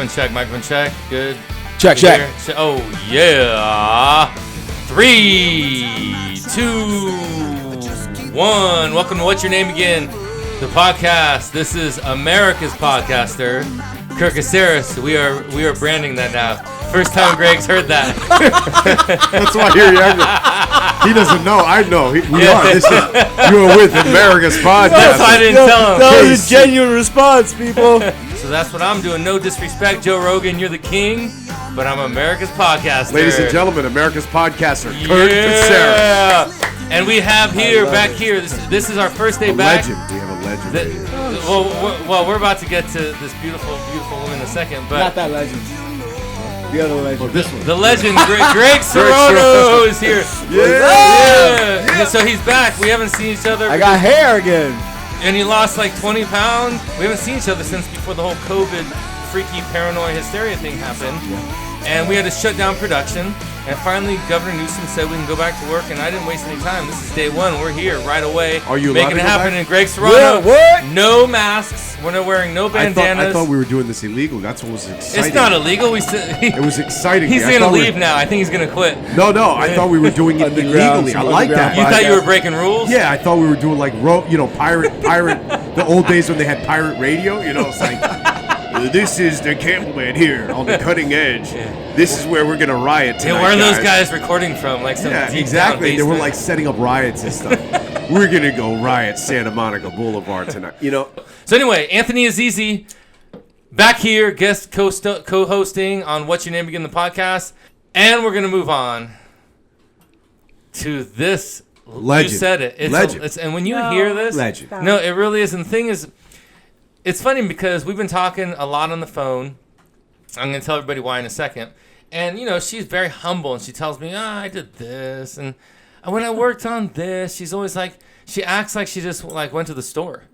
Microphone check. Good. Check. Oh, yeah. 3, 2, 1. Welcome to What's Your Name Again? The podcast. This is America's podcaster, Kirk Caceres. We are branding that now. First time Greg's heard that. That's why he doesn't know. I know. We are. You are with America's podcast. That's why I didn't tell him. That was a genuine response, people. So that's what I'm doing. No disrespect, Joe Rogan. You're the king, but I'm America's podcaster. Ladies and gentlemen, America's podcaster, Kirk Caceres. And we have back here. This is our first day back. Legend. We have a legend. Well, we're about to get to this beautiful woman in a second, but Not that legend. The other legend. Oh, this one. the legend, Greg Serano, is here. Yeah. So he's back. We haven't seen each other. I got hair again. And he lost like 20 pounds. We haven't seen each other since before the whole COVID freaky paranoia hysteria thing happened. Yeah. And we had to shut down production. And finally, Governor Newsom said we can go back to work, and I didn't waste any time. This is day one. We're here right away. Are you making allowed it to go happen? back? And Greg Serano, What? no masks. We're not wearing no bandanas. I thought we were doing this illegal. That's what was exciting. It's not illegal. It was exciting. He's going to leave now. I think he's going to quit. No. I thought we were doing it illegally. I like that. You thought you were breaking rules? Yeah, I thought we were doing like pirate. The old days when they had pirate radio. It's like. This is the Campbellman here on the cutting edge. Yeah. This is where we're gonna riot tonight. Yeah, where are those guys recording from? Like some deep exactly. Down they were like setting up riots and stuff. We're gonna go riot Santa Monica Boulevard tonight. So anyway, Anthony Azizi back here, guest co-hosting on What's Your Name Again, the podcast, and we're gonna move on to this. Legend. You said it. It's legend. And when you hear this, legend. No, it really is. And the thing is. It's funny because we've been talking a lot on the phone. I'm going to tell everybody why in a second. And, she's very humble, and she tells me, I did this. And when I worked on this, she's always like, she acts like she just went to the store.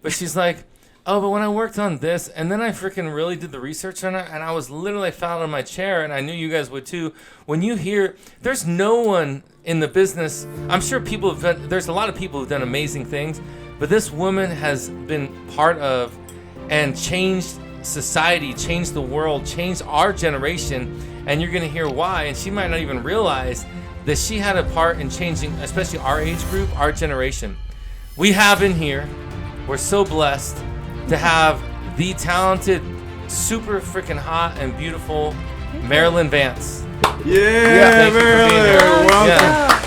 But she's like, oh, but when I worked on this, and then I freaking really did the research on it, and I was literally fell out of my chair, and I knew you guys would too. When you hear, there's no one in the business, I'm sure there's a lot of people who've done amazing things, but this woman has been part of and changed society, changed the world, changed our generation, and you're going to hear why. And she might not even realize that she had a part in changing, especially our age group, our generation. We have in here, we're so blessed to have the talented, super freaking hot and beautiful Marilyn Vance. Yeah, Marilyn, welcome. Yeah.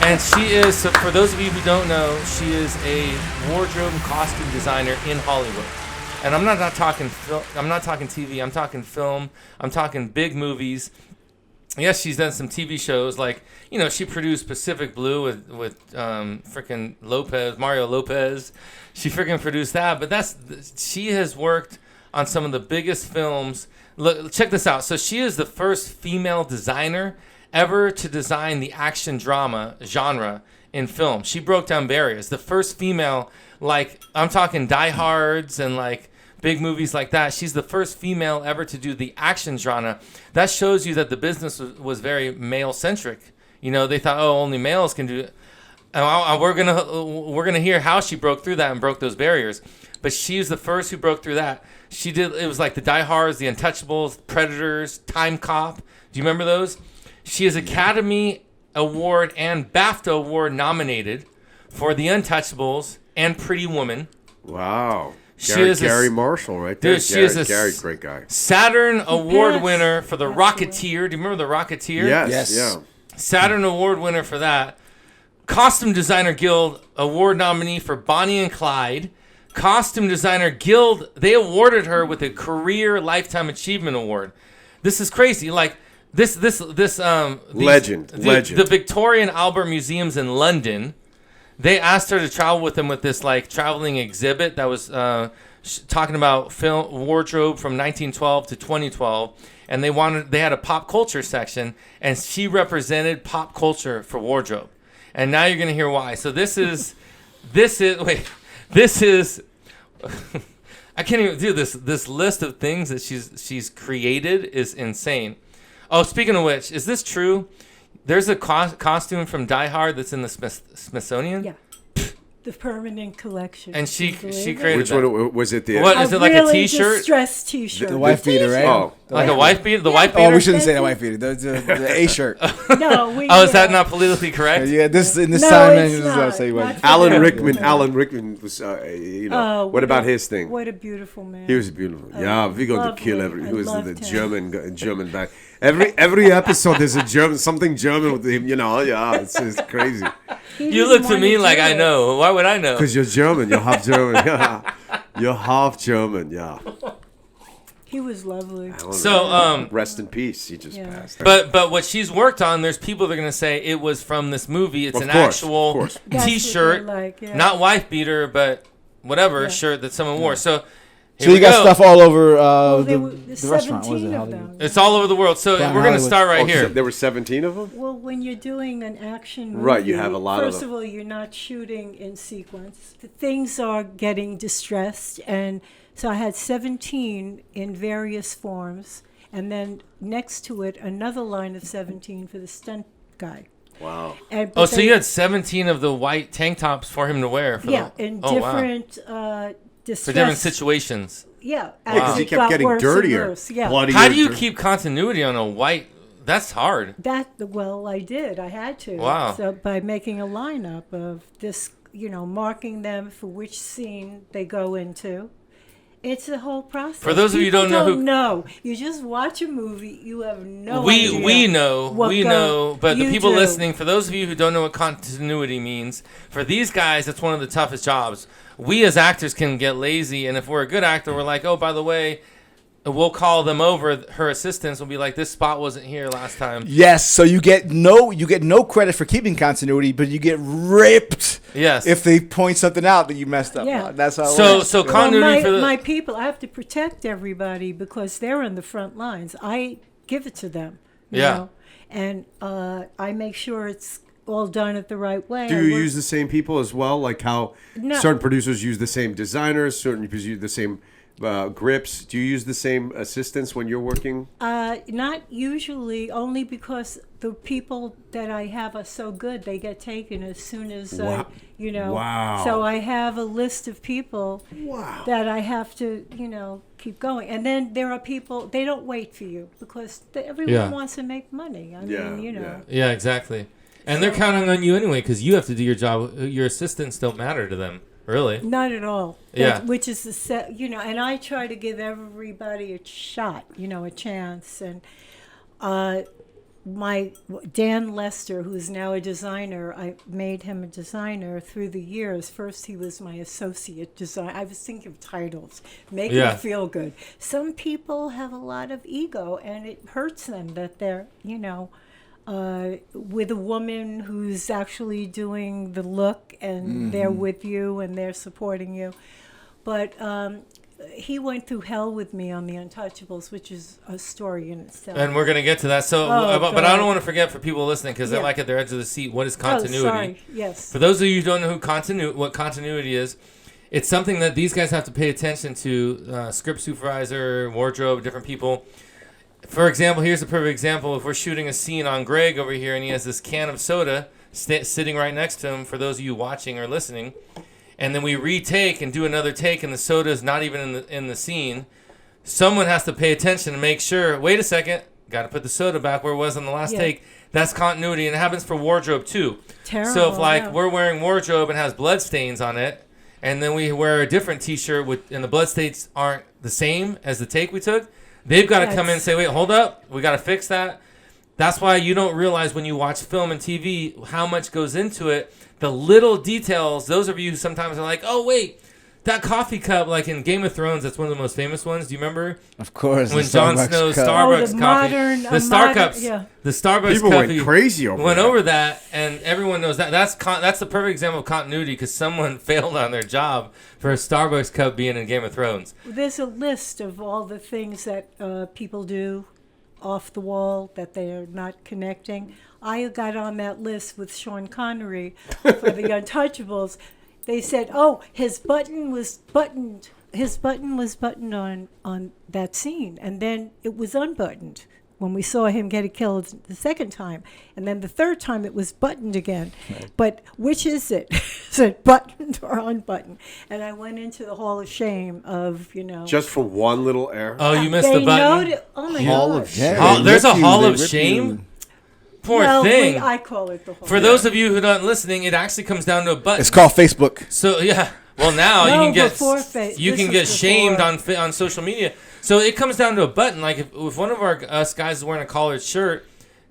And she is, so for those of you who don't know, she is a wardrobe and costume designer in Hollywood. And I'm not talking I'm not talking TV, I'm talking film, I'm talking big movies. Yes, she's done some TV shows, like, she produced Pacific Blue with freaking Mario Lopez. She freaking produced that, but she has worked on some of the biggest films. Look, check this out. So she is the first female designer ever to design the action drama genre in film. She broke down barriers. The first female, I'm talking Die Hards and big movies like that. She's the first female ever to do the action genre. That shows you that the business was very male-centric. They thought, only males can do it. And we're gonna hear how she broke through that and broke those barriers. But she's the first who broke through that. It was like the Die Hards, the Untouchables, Predators, Time Cop. Do you remember those? She is Academy Award and BAFTA Award nominated for The Untouchables and Pretty Woman. Wow. Gary Marshall right there. Dude, Gary's a great guy. Saturn Award winner for The Rocketeer. Do you remember The Rocketeer? Yes. Yeah. Saturn Award winner for that. Costume Designer Guild Award nominee for Bonnie and Clyde. Costume Designer Guild, they awarded her with a Career Lifetime Achievement Award. This is crazy. Legend. The Victoria and Albert Museums in London, they asked her to travel with them with this traveling exhibit that was talking about film wardrobe from 1912 to 2012, and they had a pop culture section, and she represented pop culture for wardrobe. And now you're gonna hear why. So this is I can't even do this. This list of things that she's created is insane. Oh, speaking of which, is this true? There's a costume from Die Hard that's in the Smithsonian. Yeah. the permanent collection. And she Can you believe it? created Which that. one was it? The What is it, like a really T-shirt? distressed T-shirt. The wife beater, right? Oh. Like a wife beater? The wife beater? Oh, we shouldn't say the wife beater. The A shirt. No, we. Oh, is that not politically correct? Yeah, this in this No, time, it's this is not. what I say. Not for Alan them. Rickman. No. Alan Rickman was, what about his thing? What a beautiful man. He was beautiful. Yeah, Viggo to kill lovely. every. I He was the loved him. German back. Every episode there's a something German with him. Yeah, it's crazy. He You didn't look to wanna me do like I it. know. Why would I know? Because you're German. You're half German. Yeah. You're half German. Yeah. He was lovely. So, rest in peace. He just Yeah. passed. but what she's worked on, there's people that are gonna say it was from this movie. It's Of an course, actual of course. That's what T-shirt, they're like, yeah. not wife beater, but whatever Yeah. shirt that someone wore. So, So you got stuff all over the 17 restaurant. What is it? of Hollywood? them. It's all over the world. So Down we're gonna Hollywood. start right here. There were 17 of them. Well, when you're doing an action movie, Right, you have a lot of first them. of all, you're not shooting in sequence. Things are getting distressed, and so I had 17 in various forms, and then next to it, another line of 17 for the stunt guy. Wow. And, Oh, but so they- you had 17 of the white tank tops for him to wear. For yeah, the, in oh, wow. different For distress. different situations. Yeah, Because as he it kept got getting worse and dirtier. worse, yeah. Bloodier. How do you keep continuity on a white? That's hard. Well, I did. I had to. Wow. So by making a lineup of this, marking them for which scene they go into. It's a whole process. For those of you who People don't know who- know. You just watch a movie. You have no we idea. we know, what but the you people do. listening, for those of you who don't know what continuity means, for these guys, it's one of the toughest jobs. We as actors can get lazy, and if we're a good actor, we're like, oh, by the way, we'll call them over. Her assistants will be like, this spot wasn't here last time. Yes, so you get no credit for keeping continuity, but you get ripped. Yes. If they point something out that you messed up. Yeah. on. That's how it So works. so Well, continuity for the my people, I have to protect everybody because they're in the front lines. I give it to them. You Yeah. know? And I make sure it's all done it the right way. Do I you work- use the same people as well? Like how No. certain producers use the same designers, certain producers use the same grips. Do you use the same assistants when you're working? Not usually, only because the people that I have are so good, they get taken as soon as Wow. Wow. So I have a list of people Wow. that I have to, keep going. And then there are people, they don't wait for you because everyone Yeah. wants to make money. I Yeah, mean, yeah. yeah, exactly. And they're counting on you anyway because you have to do your job. Your assistants don't matter to them, really. Not at all. Yeah. Which is the set, and I try to give everybody a shot, a chance. And my Dan Lester, who's now a designer, I made him a designer through the years. First, he was my associate designer. I was thinking of titles, make Yeah. him feel good. Some people have a lot of ego, and it hurts them that they're, with a woman who's actually doing the look and they're with you and they're supporting you. But he went through hell with me on the Untouchables, which is a story in itself. And we're gonna get to that. So, Oh, but I God. don't want to forget for people listening because they're Yeah. like at their edge of the seat. What is Oh, continuity? sorry. Yes. For those of you who don't know what continuity is, it's something that these guys have to pay attention to. Script supervisor, wardrobe, different people. For example, here's a perfect example. If we're shooting a scene on Greg over here and he has this can of soda sitting right next to him, for those of you watching or listening, and then we retake and do another take and the soda is not even in the scene, someone has to pay attention and make sure, wait a second, got to put the soda back where it was on the last Yeah. take. That's continuity, and it happens for wardrobe too. Terrible. So if yeah. we're wearing wardrobe and has blood stains on it, and then we wear a different T-shirt and the blood stains aren't the same as the take we took, they've got to come in and say, wait, hold up, we got to fix that. That's why you don't realize when you watch film and TV how much goes into it. The little details, those of you who sometimes are like, oh, wait, that coffee cup, like in Game of Thrones, that's one of the most famous ones. Do you remember? Of course. When the Jon Starbucks Snow's cup. Starbucks the coffee. modern- The a Star modern- Cups. yeah. The Starbucks People coffee went crazy over went that. over that, and everyone knows that. That's the perfect example of continuity because someone failed on their job for a Starbucks cup being in Game of Thrones. There's a list of all the things that people do off the wall that they're not connecting. I got on that list with Sean Connery for the Untouchables. They said, "Oh, his button was buttoned on that scene, and then it was unbuttoned when we saw him get killed the second time. And then the third time it was buttoned again. But which is it? Is it buttoned or unbuttoned? And I went into the Hall of Shame of, Just for one little error. Oh, you missed the button? Oh, my Hall God. of Shame. There's a Hall They of rip Shame? you. Poor thing. I call it the Hall. For those of you who aren't listening, it actually comes down to a button. It's called Facebook. So yeah, well now No, you can get before you this can was get shamed before. on social media. So it comes down to a button. Like if one of us guys is wearing a collared shirt,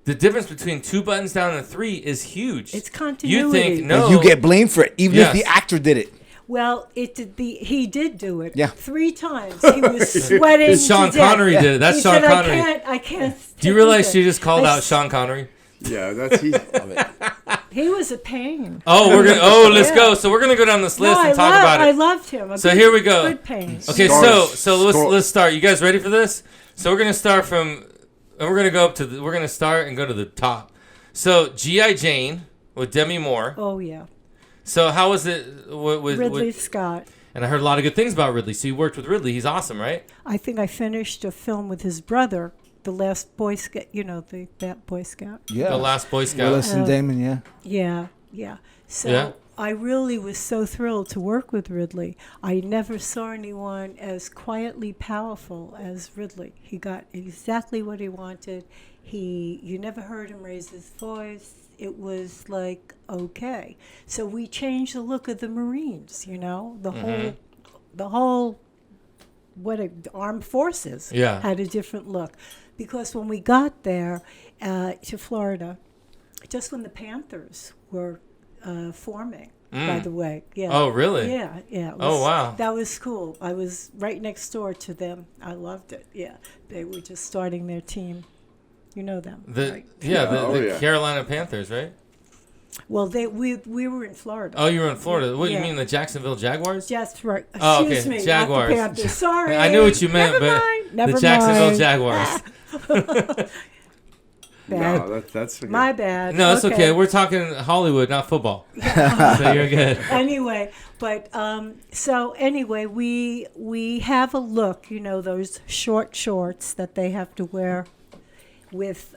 the difference between 2 buttons down and 3 is huge. It's continuity. You think no? And you get blamed for it, even Yes. if the actor did it. Well, he did do it. Yeah. 3 times. He was sweating. Sean to death. Connery did it. That's He Sean said, Connery. I can't. Do you take realize it." she just called I out Sean Connery? Yeah, that's he. He was a pain. Oh, we're gonna. Oh, let's Yeah. go. So we're gonna go down this list and talk about I it. loved him. So here we go. Good pain. Okay, Scores. so let's start. You guys ready for this? So we're gonna start from, and we're gonna go up to. We're gonna start and go to the top. So G.I. Jane with Demi Moore. Oh yeah. So how was it with Ridley Scott. And I heard a lot of good things about Ridley. So you worked with Ridley. He's awesome, right? I think I finished a film with his brother, the last Boy Scout. That Boy Scout. Yeah. The Last Boy Scout. Willis and Damon, yeah. Yeah. So Yeah. I really was so thrilled to work with Ridley. I never saw anyone as quietly powerful as Ridley. He got exactly what he wanted. You never heard him raise his voice. It was like, okay. So we changed the look of the Marines, the whole armed forces Yeah. had a different look. Because when we got there to Florida, just when the Panthers were forming, by the way. Yeah. Oh, really? Yeah, yeah. It Oh, wow. That was cool. I was right next door to them. I loved it. Yeah. They were just starting their team. You know them, right? The Carolina Panthers, right? Well, we were in Florida. Oh, you were in Florida. What, you Yeah. mean the Jacksonville Jaguars? Just right. Oh, okay. Excuse me, Jaguars. not the Panthers. Sorry. I knew what you meant, Never but mind. Never the Jacksonville mind. Jaguars. Bad. No, that's okay. My bad. No, it's okay. We're talking Hollywood, not football. So you're good. Anyway, but we have a look, those short shorts that they have to wear with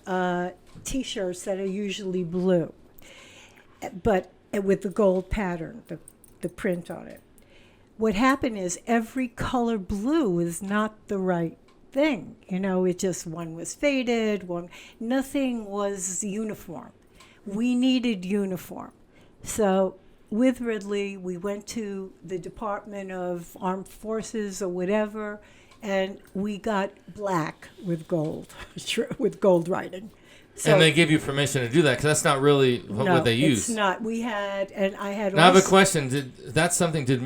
T-shirts that are usually blue, but with the gold pattern, the print on it. What happened is every color blue is not the right thing. It just, one was faded, nothing was uniform. We needed uniform. So with Ridley, we went to the Department of Armed Forces or whatever, and we got black with gold, with gold writing. So, And they give you permission to do that because that's not really what they use. it's not. We had, and I had. Now I have a also- question. Did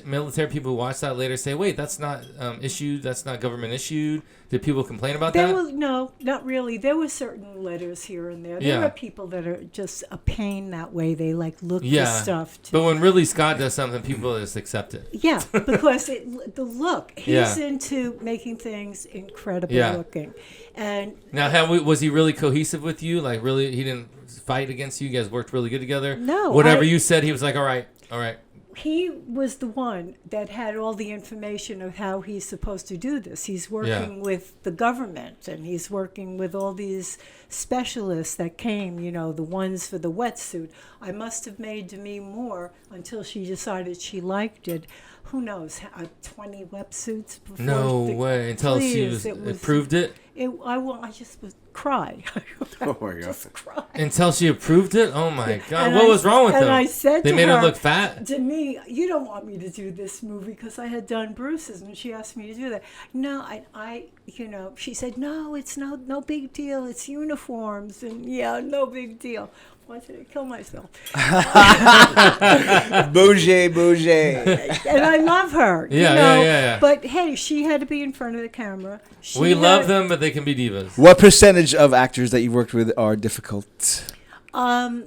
military people who watch that later say, "Wait, that's not issued. That's not government issued"? Did people complain about that? No, not really. There were certain letters here and there. Yeah. There are people that are just a pain that way. They look Yeah. for stuff. But when Ridley Scott does something, people just accept it. Yeah, because the look. He's Yeah. into making things incredible Yeah. looking, and Now, was he really cohesive with you? Like, really, he didn't fight against you? You guys worked really good together? No, Whatever you said, he was like, all right. he was the one that had all the information of how he's supposed to do this. He's working with the government, and he's working with all these specialists that came, the ones for the wetsuit. I must have made Demi Moore until she decided she liked it. Who knows, 20 wetsuits before. No way. Until she Please, approved it? I just would cry. Oh my God. Just cry. Until she approved it? Oh, my God. And what I- was wrong with and them? I said They to made her, him look fat? To me, you don't want me to do this movie because I had done Bruce's, and she asked me to do that. No, she said, no, it's no big deal. It's uniforms, and no big deal. Wanted to kill myself. Bougie. And I love her. Yeah. But hey, she had to be in front of the camera. We love them, but they can be divas. What percentage of actors that you worked with are difficult? Very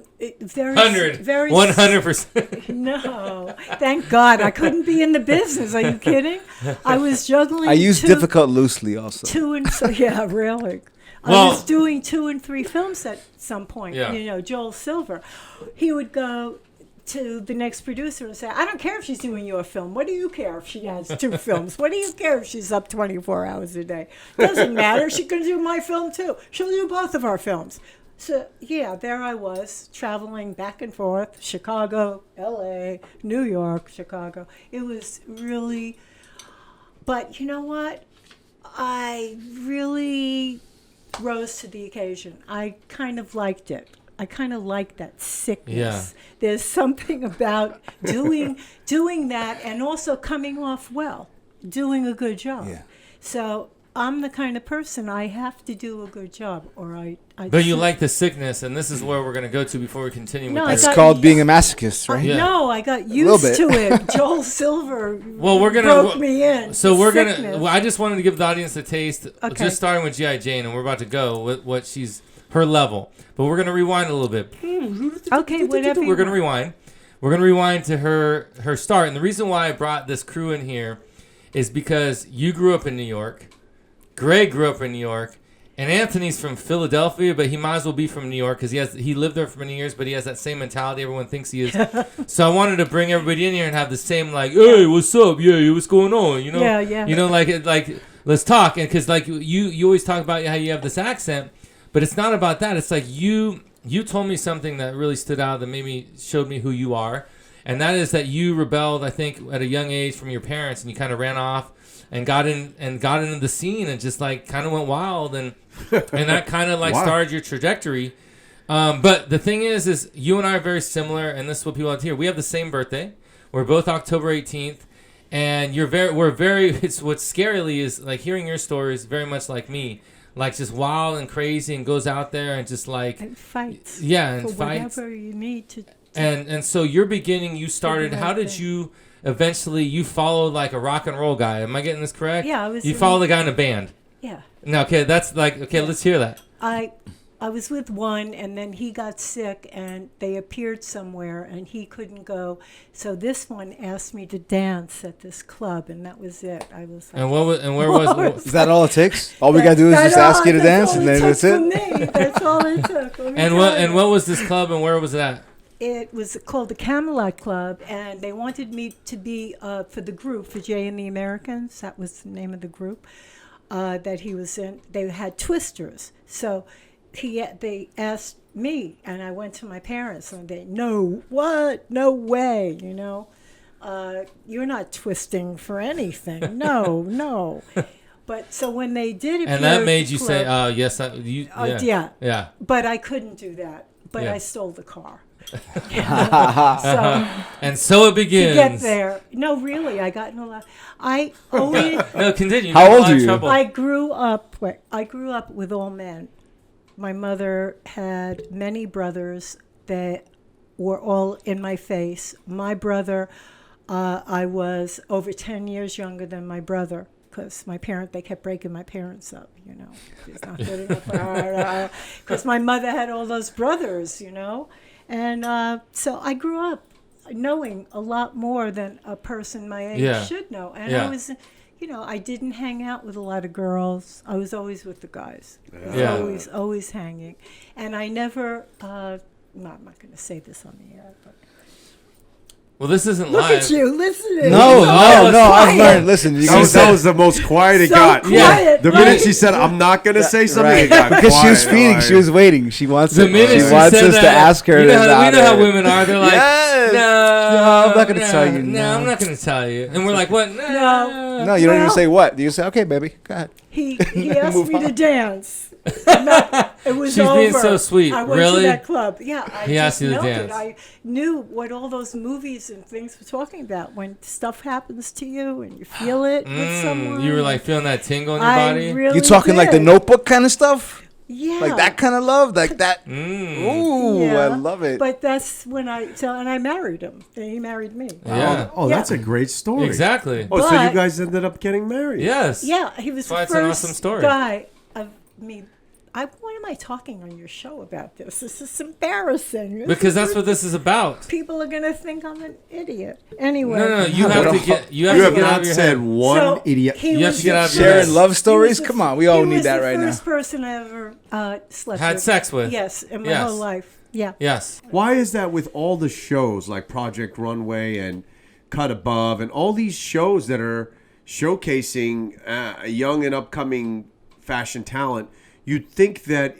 100%. No, thank God I couldn't be in the business. Are you kidding? I was juggling. I use difficult loosely also. Yeah, really. Well- I was doing 2 and 3 films at some point. Yeah. Joel Silver, he would go. to the next producer and say, I don't care if she's doing your film. What do you care if she has 2 films? What do you care if she's up 24 hours a day? Doesn't matter. She can do my film too. She'll do both of our films. So, yeah, there I was, traveling back and forth, Chicago, L.A., New York, Chicago. It was really, but you know what? I really rose to the occasion. I kind of liked it. I kind of like that sickness. Yeah. There's something about doing that and also coming off well, doing a good job. Yeah. So I'm the kind of person, I have to do a good job, or I But you like the sickness, and this is where we're going to go to before we continue No, with I this. It's got- called being a masochist, right? Yeah. No, I got little used bit. to it. Joel Silver Well, we're broke gonna me in. So we're Sickness. gonna. Well, I just wanted to give the audience a taste, Okay. just starting with GI Jane, and we're about to go with what she's her level. But we're gonna rewind a little bit. Okay, whatever. We're gonna rewind. We're gonna rewind to her start, and the reason why I brought this crew in here is because you grew up in New York, Greg grew up in New York, and Anthony's from Philadelphia, but he might as well be from New York because he lived there for many years, but he has that same mentality everyone thinks he is. So I wanted to bring everybody in here and have the same like, hey, what's up? Yeah, what's going on? You know, Yeah. You know, like let's talk, and because like you always talk about how you have this accent, but it's not about that. It's like you told me something that really stood out that showed me who you are, and that is that you rebelled, I think, at a young age from your parents, and you kind of ran off and got into the scene and just like kind of went wild, and that kind of like Wow. started your trajectory. But the thing is you and I are very similar, and this is what people have to hear. We have the same birthday. We're both October 18th, and we're very. It's what's scarily is like hearing your stories very much like me. Like just wild and crazy, and goes out there and just like And fights. yeah, and For fights. whatever you need to. And so your beginning, you started. the How right did thing. you eventually? You followed like a rock and roll guy. Am I getting this correct? Yeah, I was You in- followed the guy in a band. Yeah. No, okay, that's like okay. Let's hear that. I was with one, and then he got sick, and they appeared somewhere, and he couldn't go. So this one asked me to dance at this club, and that was it. I was like, And where was? Is that all it takes? All we gotta do is just ask you to dance, and then that's it. That's all it took. Let me And tell you. what was this club, and where was that? It was called the Camelot Club, and they wanted me to be for the group, for Jay and the Americans. That was the name of the group that he was in. They had twisters. So they asked me, and I went to my parents, and they, no way, you know. You're not twisting for anything. No. But so when they did appear And that at made the you club, say, yes, yeah. But I couldn't do that. But Yeah. I stole the car. So And so it to begins. get there. No, really, I got in a lot. I always. No, continue. How You're in a old lot are of you? trouble. I grew up with all men. My mother had many brothers that were all in my face. My brother, I was over 10 years younger than my brother because they kept breaking my parents up, you know. It's not good enough for her. Because my mother had all those brothers, you know. And so I grew up knowing a lot more than a person my age Yeah. should know. And Yeah. I was, you know, I didn't hang out with a lot of girls. I was always with the guys. Yeah. Always hanging. And I never, no, I'm not going to say this on the air, but Well, this isn't look live. at you, listening. No, I've quiet. learned. Listen, you That was the most quiet it So got. quiet, The right? minute she said, "I'm not gonna say something," right. it got Because she was quiet. feeding, Like, she was waiting. She wants The it. minute She she wants said us that, to ask her. you know, this we out know how there. women are. They're like, Yes. no, I'm not gonna tell you, no. I'm not going to tell you. And we're like, what? No. No, you don't even Well- say what. You say, okay, baby, go ahead. He asked Move me on. to dance. It was She's being over. so sweet. I went Really? to that club. Yeah, I He asked just you to melted. dance. I knew what all those movies and things were talking about. When stuff happens to you and you feel it with someone. You were like feeling that tingle in your I body? really You talking like the did. Notebook kind of stuff? Yeah. Like that kind of love? Like that? Mm. Ooh, Yeah. I love it. But that's when and I married him. He married me. Yeah. Oh, Yeah. that's a great story. Exactly. Oh, so you But- guys ended up getting married? Yes. Yeah, he was That's why the it's an first awesome story. guy of me. Why am I talking on your show about this? This is embarrassing. This Because is that's what this is about. people are gonna think I'm an idiot. Anyway. No, you have to get You to have get out not of your said head. one So, idiot. he You have was to get the out of your Sharing head. first- love he stories? was the- Come on, we all need that right He now. was the first person I ever slept Had with. sex with. Yes, in my Yes. whole life. Yeah. Yes. Why is that with all the shows like Project Runway and Cut Above and all these shows that are showcasing young and upcoming fashion talent? You'd think that,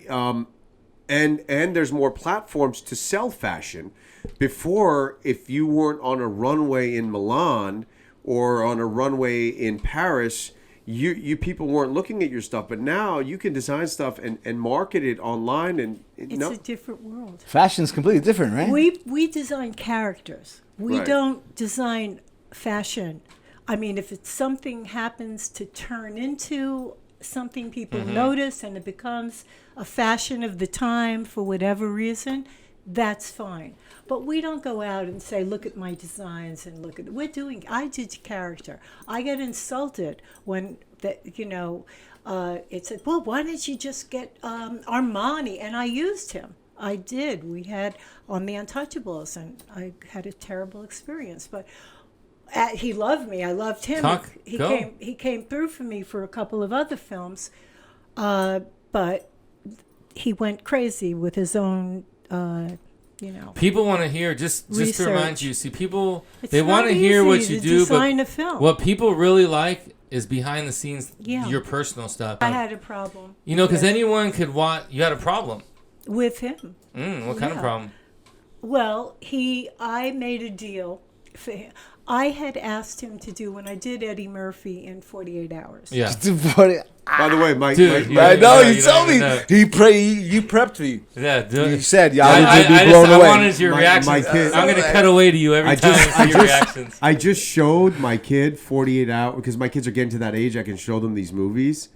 and there's more platforms to sell fashion. Before, if you weren't on a runway in Milan or on a runway in Paris, you people weren't looking at your stuff. But now you can design stuff and market it online. And It's a different world. Fashion's completely different, right? We design characters. We Right. don't design fashion. I mean, if it's something happens to turn into something people notice and it becomes a fashion of the time for whatever reason, that's fine. But we don't go out and say, look at my designs and look at it. I did character. I get insulted when it said, well, why didn't you just get Armani? And I used him. I did. We had on the Untouchables, and I had a terrible experience. But he loved me. I loved him. He came through for me for a couple of other films, but he went crazy with his own. People want to hear just to remind you. See, people they want to not hear what easy you to do, design but a film. what people really like is behind the scenes, Yeah. your personal stuff. I had a problem. Because anyone could want. You had a problem. With him. What kind of problem? Well, I made a deal for him. I had asked him to do when I did Eddie Murphy in 48 hours. Yeah. By the way, Mike. Dude, I know, you you told me. know. You prepped me. Yeah, dude. You said, I away. wanted your My reactions. kid- I'm going to cut away to you every time I see your reactions. I just showed my kid 48 Hours because my kids are getting to that age. I can show them these movies,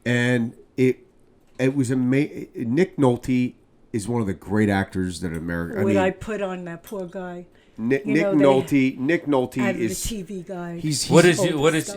and it was amazing. Nick Nolte is one of the great actors that America. Would I put on that poor guy? Nick Nolte. Nick Nolte I'm the is TV guy. He's What is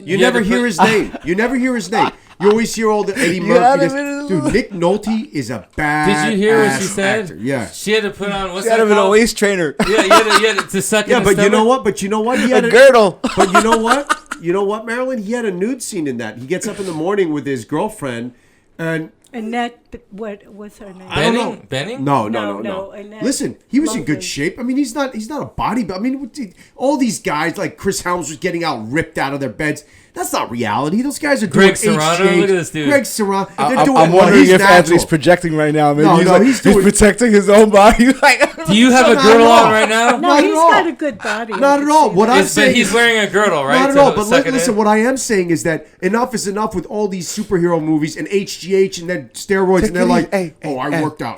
you never hear his name. You never hear his name. You always hear all the Eddie Murphy. Dude, Nick Nolte is a bad. Did you hear what she said? Actor. Yeah. She had to put on what's You had that him in a called? waist trainer. Yeah, you had to suck in Yeah, the but you know stomach. what? He had A girdle. But you know what? You know what, Marilyn? He had a nude scene in that. He gets up in the morning with his girlfriend, and Annette, what's her name? I don't know. Benning? No. Annette Listen, he was in Lovely. good shape. I mean, he's not a body, but I mean, all these guys like Chris Helms was getting ripped out of their beds. That's not reality. Those guys are doing Greg Serano? HGH. Look at this dude. Greg Serano. I'm wondering if Anthony's projecting right now. Maybe he's protecting his own body. Do you have a Not girdle at all. on right now? No, Not at he's all. got a good body. I Not can at all. see What that. I'm But saying he's is- wearing a girdle, right? Not at to all. But suck it listen, in? what I am saying is that enough is enough with all these superhero movies and HGH and then steroids, and they're like, I worked out.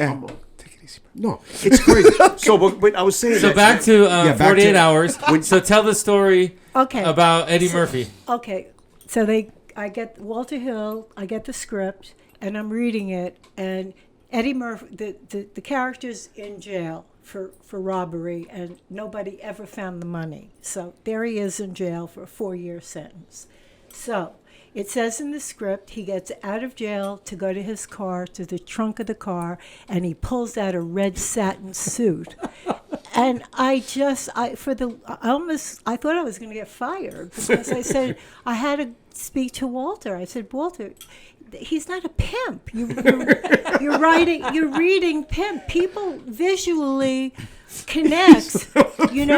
Take it easy. No, it's crazy. but I was saying. So that- back to back 48 to- hours. So tell the story Okay. about Eddie Murphy. Okay, so I get Walter Hill, I get the script, and I'm reading it, and Eddie Murphy, the character's in jail for robbery, and nobody ever found the money. So there he is in jail for a 4-year sentence. So it says in the script he gets out of jail to go to his car, to the trunk of the car, and he pulls out a red satin suit. And I thought I was going to get fired because I said I had to speak to Walter. I said, Walter, he's not a pimp. You're reading pimp. People visually connect,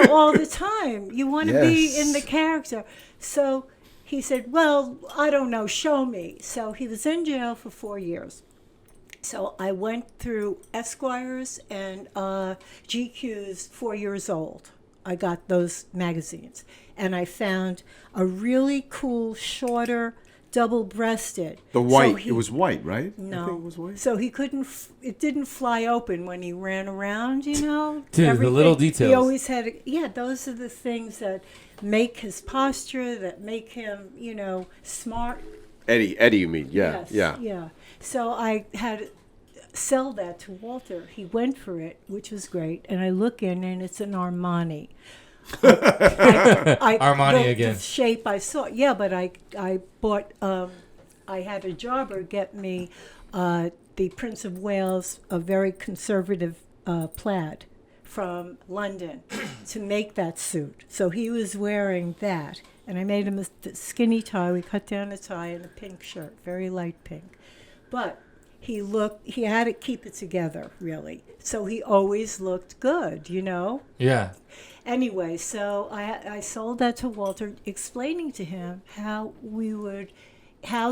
all the time. You want to be in the character. So he said, well, I don't know, show me. So he was in jail for 4 years. So I went through Esquire's and GQ's 4 Years Old. I got those magazines. And I found a really cool, shorter, double-breasted. The white. It was white, right? No. I think it was white. So he couldn't, it didn't fly open when he ran around, Dude, Everything. the little details. He always had, those are the things that make his posture, that make him, smart. Eddie, you mean? Yeah, Yes, yeah. So I had to sell that to Walter. He went for it, which was great. And I look in, and it's an Armani. Armani again. The shape I saw. Yeah, but I bought, I had a jobber get me the Prince of Wales, a very conservative plaid from London to make that suit. So he was wearing that. And I made him a skinny tie. We cut down the tie and a pink shirt, very light pink. But he had to keep it together, really. So he always looked good, Yeah. Anyway, so I sold that to Walter, explaining to him how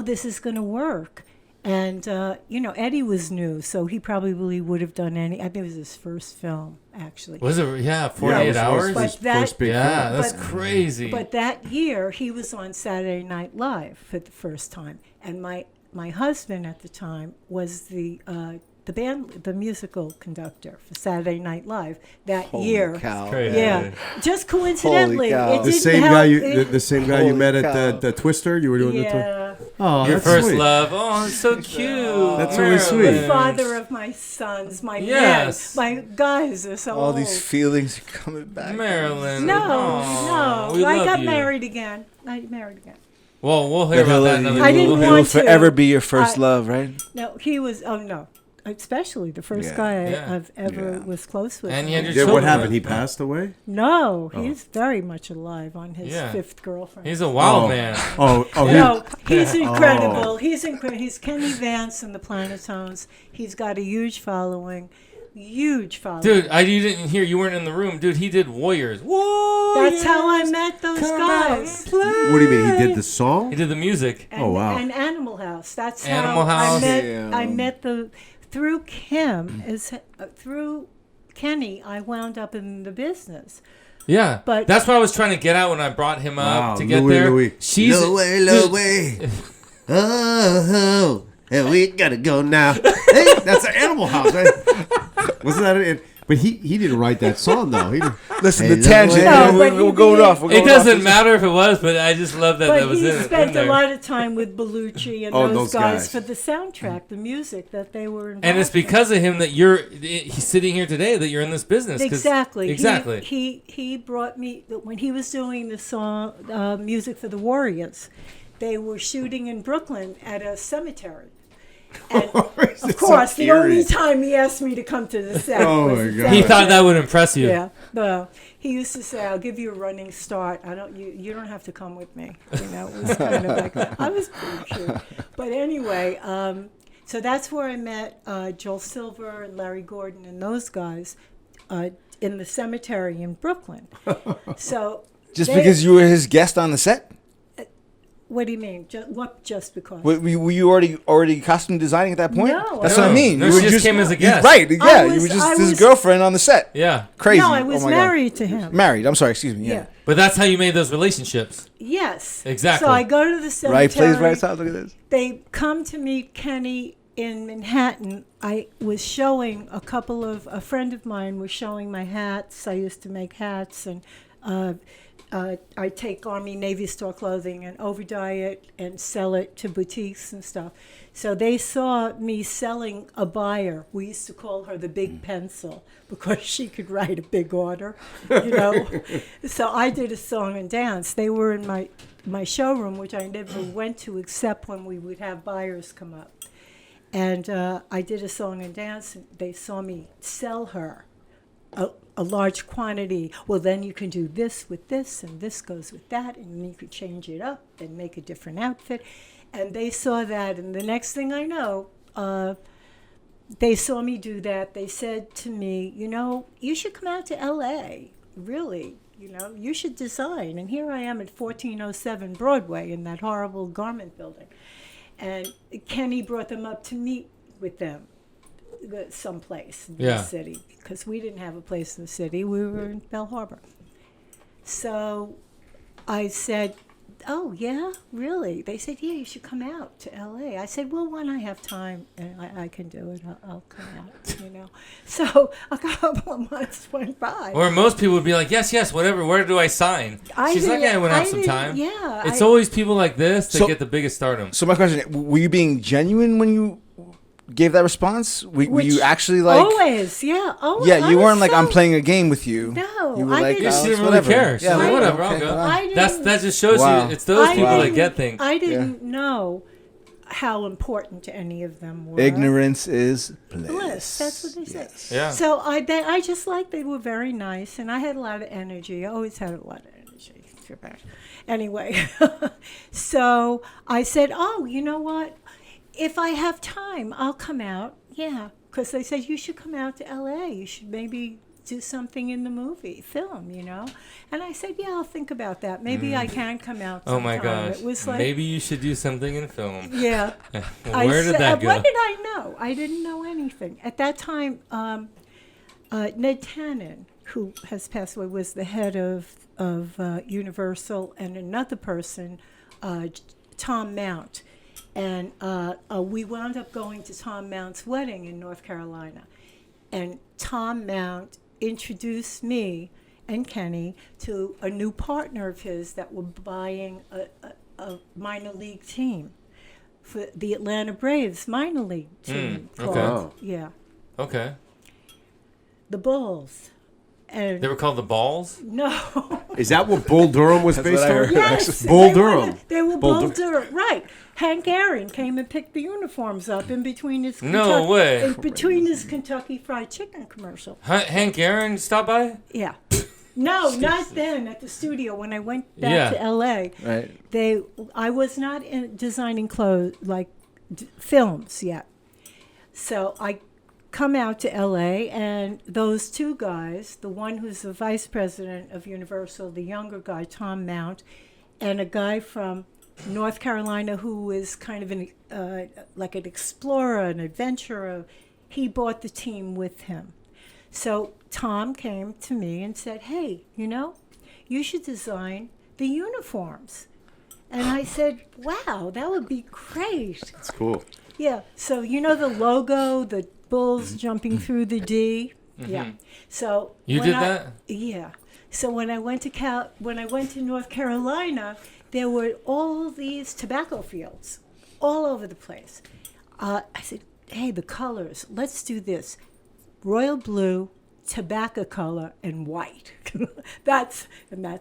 this is going to work. And, Eddie was new, so he probably would have done I think it was his first film, actually. Was it? Yeah, 48 hours? But First big Yeah, film. that's crazy. But that year, he was on Saturday Night Live for the first time. And my husband at the time was the musical conductor for Saturday Night Live that Holy year. cow. Crazy. Yeah, just coincidentally, Holy cow. it The didn't same help. guy the same guy you Holy met cow. at the Twister. You were doing the Twister. Yeah, Oh, Your that's first sweet. love. Oh, it's so cute. That's really sweet. Marilyn. the father of my sons, my Yes. men, my guys are so All old. these feelings are coming back. Marilyn. No, Aw, we no, I love got you. married again. Well, we'll hear about that another I day. didn't He want will to. forever be your first love, right? No, he was. Oh no, especially the first Yeah. guy Yeah. I've ever Yeah. was close with. And you had your Yeah, what children happened? He with- passed away? No, he's very much alive on his Yeah. fifth girlfriend. He's a wild Oh. man. Oh, No, he's incredible. Oh. He's incredible. He's Kenny Vance in the Planetones. He's got a huge following. Huge following. Dude, you didn't hear. You weren't in the room. Dude, he did Warriors. Warriors. That's how I met those Come out guys. and play. What do you mean? He did the song? He did the music. And, Oh, wow. And Animal House. That's Animal how House. I met through Kim through Kenny. I wound up in the business. Yeah, But- that's what I was trying to get at when I brought him Wow, up to get Louis, there. Louis. She's Louis. Oh, we gotta go now. Hey, that's an Animal House, right? Wasn't that it? But he didn't write that song though. He Listen, Hey, the tangent. No, but we're he going did. off. We're It going doesn't off. matter if it was, but I just love that But was he in spent there. a lot of time with Bellucci and Oh, those those guys guys. for the soundtrack, the music that they were involved And it's in. because of him that he's sitting here today, that you're in this business. 'cause- Exactly. Exactly. He brought me when he was doing the song music for the Warriors. They were shooting in Brooklyn at a cemetery. And of course, the only time he asked me to come to the set Oh, was my the God. He thought cemetery. that would impress you. Yeah, well, he used to say, "I'll give you a running start. You don't have to come with me." It was kind of like that. I was pretty cute, but anyway, so that's where I met Joel Silver and Larry Gordon and those guys in the cemetery in Brooklyn. So Just because you were his guest on the set? what do you mean? Just because? Were you already costume designing at that point? No, That's No. what I mean. No, You she were just came as a guest. Right, yeah. I You were was- just I his was- girlfriend on the set. Yeah. Crazy. No, I was Oh my God. married to him. Married. I'm sorry. Excuse me. Yeah. Yeah. But that's how you made those relationships. Yes. Exactly. So I go to the cemetery. Right place, right time. Look at this. They come to meet Kenny in Manhattan. I was showing a friend of mine was showing my hats. I used to make hats, and I take Army Navy store clothing and overdye it and sell it to boutiques and stuff. So they saw me selling a buyer. We used to call her the Big Pencil because she could write a big order, So I did a song and dance. They were in my showroom, which I never went to except when we would have buyers come up. And I did a song and dance. And they saw me sell her a large quantity. Well, then you can do this with this, and this goes with that, and then you could change it up and make a different outfit. And they saw that, and the next thing I know, they saw me do that. They said to me, you should come out to L.A., really. You should design. And here I am at 1407 Broadway in that horrible garment building. And Kenny brought them up to meet with them someplace in the city, because we didn't have a place in the city. We were in Bell Harbor. So I said, oh, yeah, really? They said, yeah, you should come out to L.A. I said, well, when I have time and I can do it, I'll come out, So a couple of months went by. Or most people would be like, yes, whatever. Where do I sign? She's like, yeah, I went out some time. Yeah. It's always people like this that So- get the biggest stardom. So my question: were you being genuine when you gave that response? Were you actually like? Always, yeah. Always. Yeah, I you was we're like, I'm so- playing a game with you. No, You were I like, didn't. Yeah, she it's didn't really whatever. care. She's Yeah, like, like, whatever, I'll okay, go. bye. That just shows Wow. you it's those people that didn't- get things. I didn't know how important any of them were. Ignorance is Bliss. That's what they said. Yes. Yeah. So I just liked they were very nice, and I had a lot of energy. I always had a lot of energy. Anyway, so I said, oh, you know what? if I have time, I'll come out. Yeah, because they said you should come out to L.A. You should maybe do something in the film, And I said, yeah, I'll think about that. Maybe I can come out sometime. Oh my gosh. It was like, maybe you should do something in film. Yeah. Where did that go? What did I know? I didn't know anything. At that time, Ned Tannen, who has passed away, was the head of Universal, and another person, Tom Mount. And we wound up going to Tom Mount's wedding in North Carolina. And Tom Mount introduced me and Kenny to a new partner of his that were buying a minor league team for the Atlanta Braves minor league team. Okay. Yeah. Okay. The Bulls. And They were called the Balls? no. Is that what Bull Durham was based what I on? heard. Yes. Bull Durham. They were Bull Bull Durham. Right. Hank Aaron came and picked the uniforms up in between his No way. in between his Kentucky Fried Chicken commercial. Hank Aaron stopped by? Yeah. No, not then at the studio. When I went back Yeah. to L.A., Right. I was not designing clothes like films yet. So I come out to L.A. and those two guys, the one who's the vice president of Universal, the younger guy, Tom Mount, and a guy from North Carolina who is kind of like an explorer, an adventurer, he bought the team with him. So Tom came to me and said, hey, you should design the uniforms. And I said, wow, that would be great. That's cool. Yeah. So the logo, the Bulls jumping through the D? Yeah. So You did that? Yeah. So when I went to North Carolina, there were all these tobacco fields all over the place. I said, hey, the colors, let's do this. Royal blue, tobacco color, and white. that's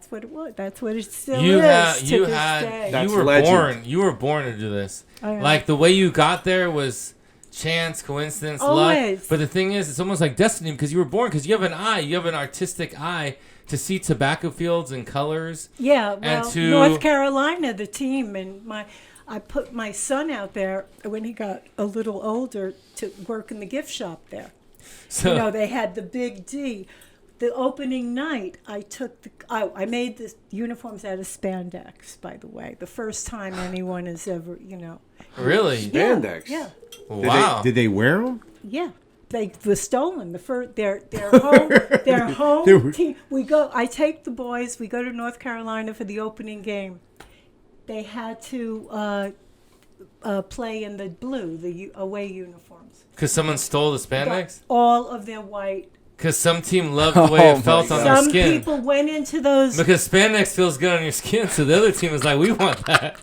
what it was. That's what it still is to this day. That's you were legend. born. You were born to do this. Oh, yeah. Like the way you got there was chance, coincidence, Always. luck. But the thing is, it's almost like destiny because you were born. Because you have an eye. You have an artistic eye to see tobacco fields and colors. Yeah, well, And to- North Carolina, the team, and I put my son out there when he got a little older to work in the gift shop there. So They had the big D. The opening night, I made the uniforms out of spandex, by the way. The first time anyone has ever, really, Spandex. Yeah. wow. Did they wear them? Yeah. They were stolen. Their home team. I take the boys. We go to North Carolina for the opening game. They had to play in the blue, the away uniforms. Because someone stole the spandex? All of their white. Because some team loved the way it felt on their Some skin. people went into those. Because spandex feels good on your skin, so the other team was like, we want that.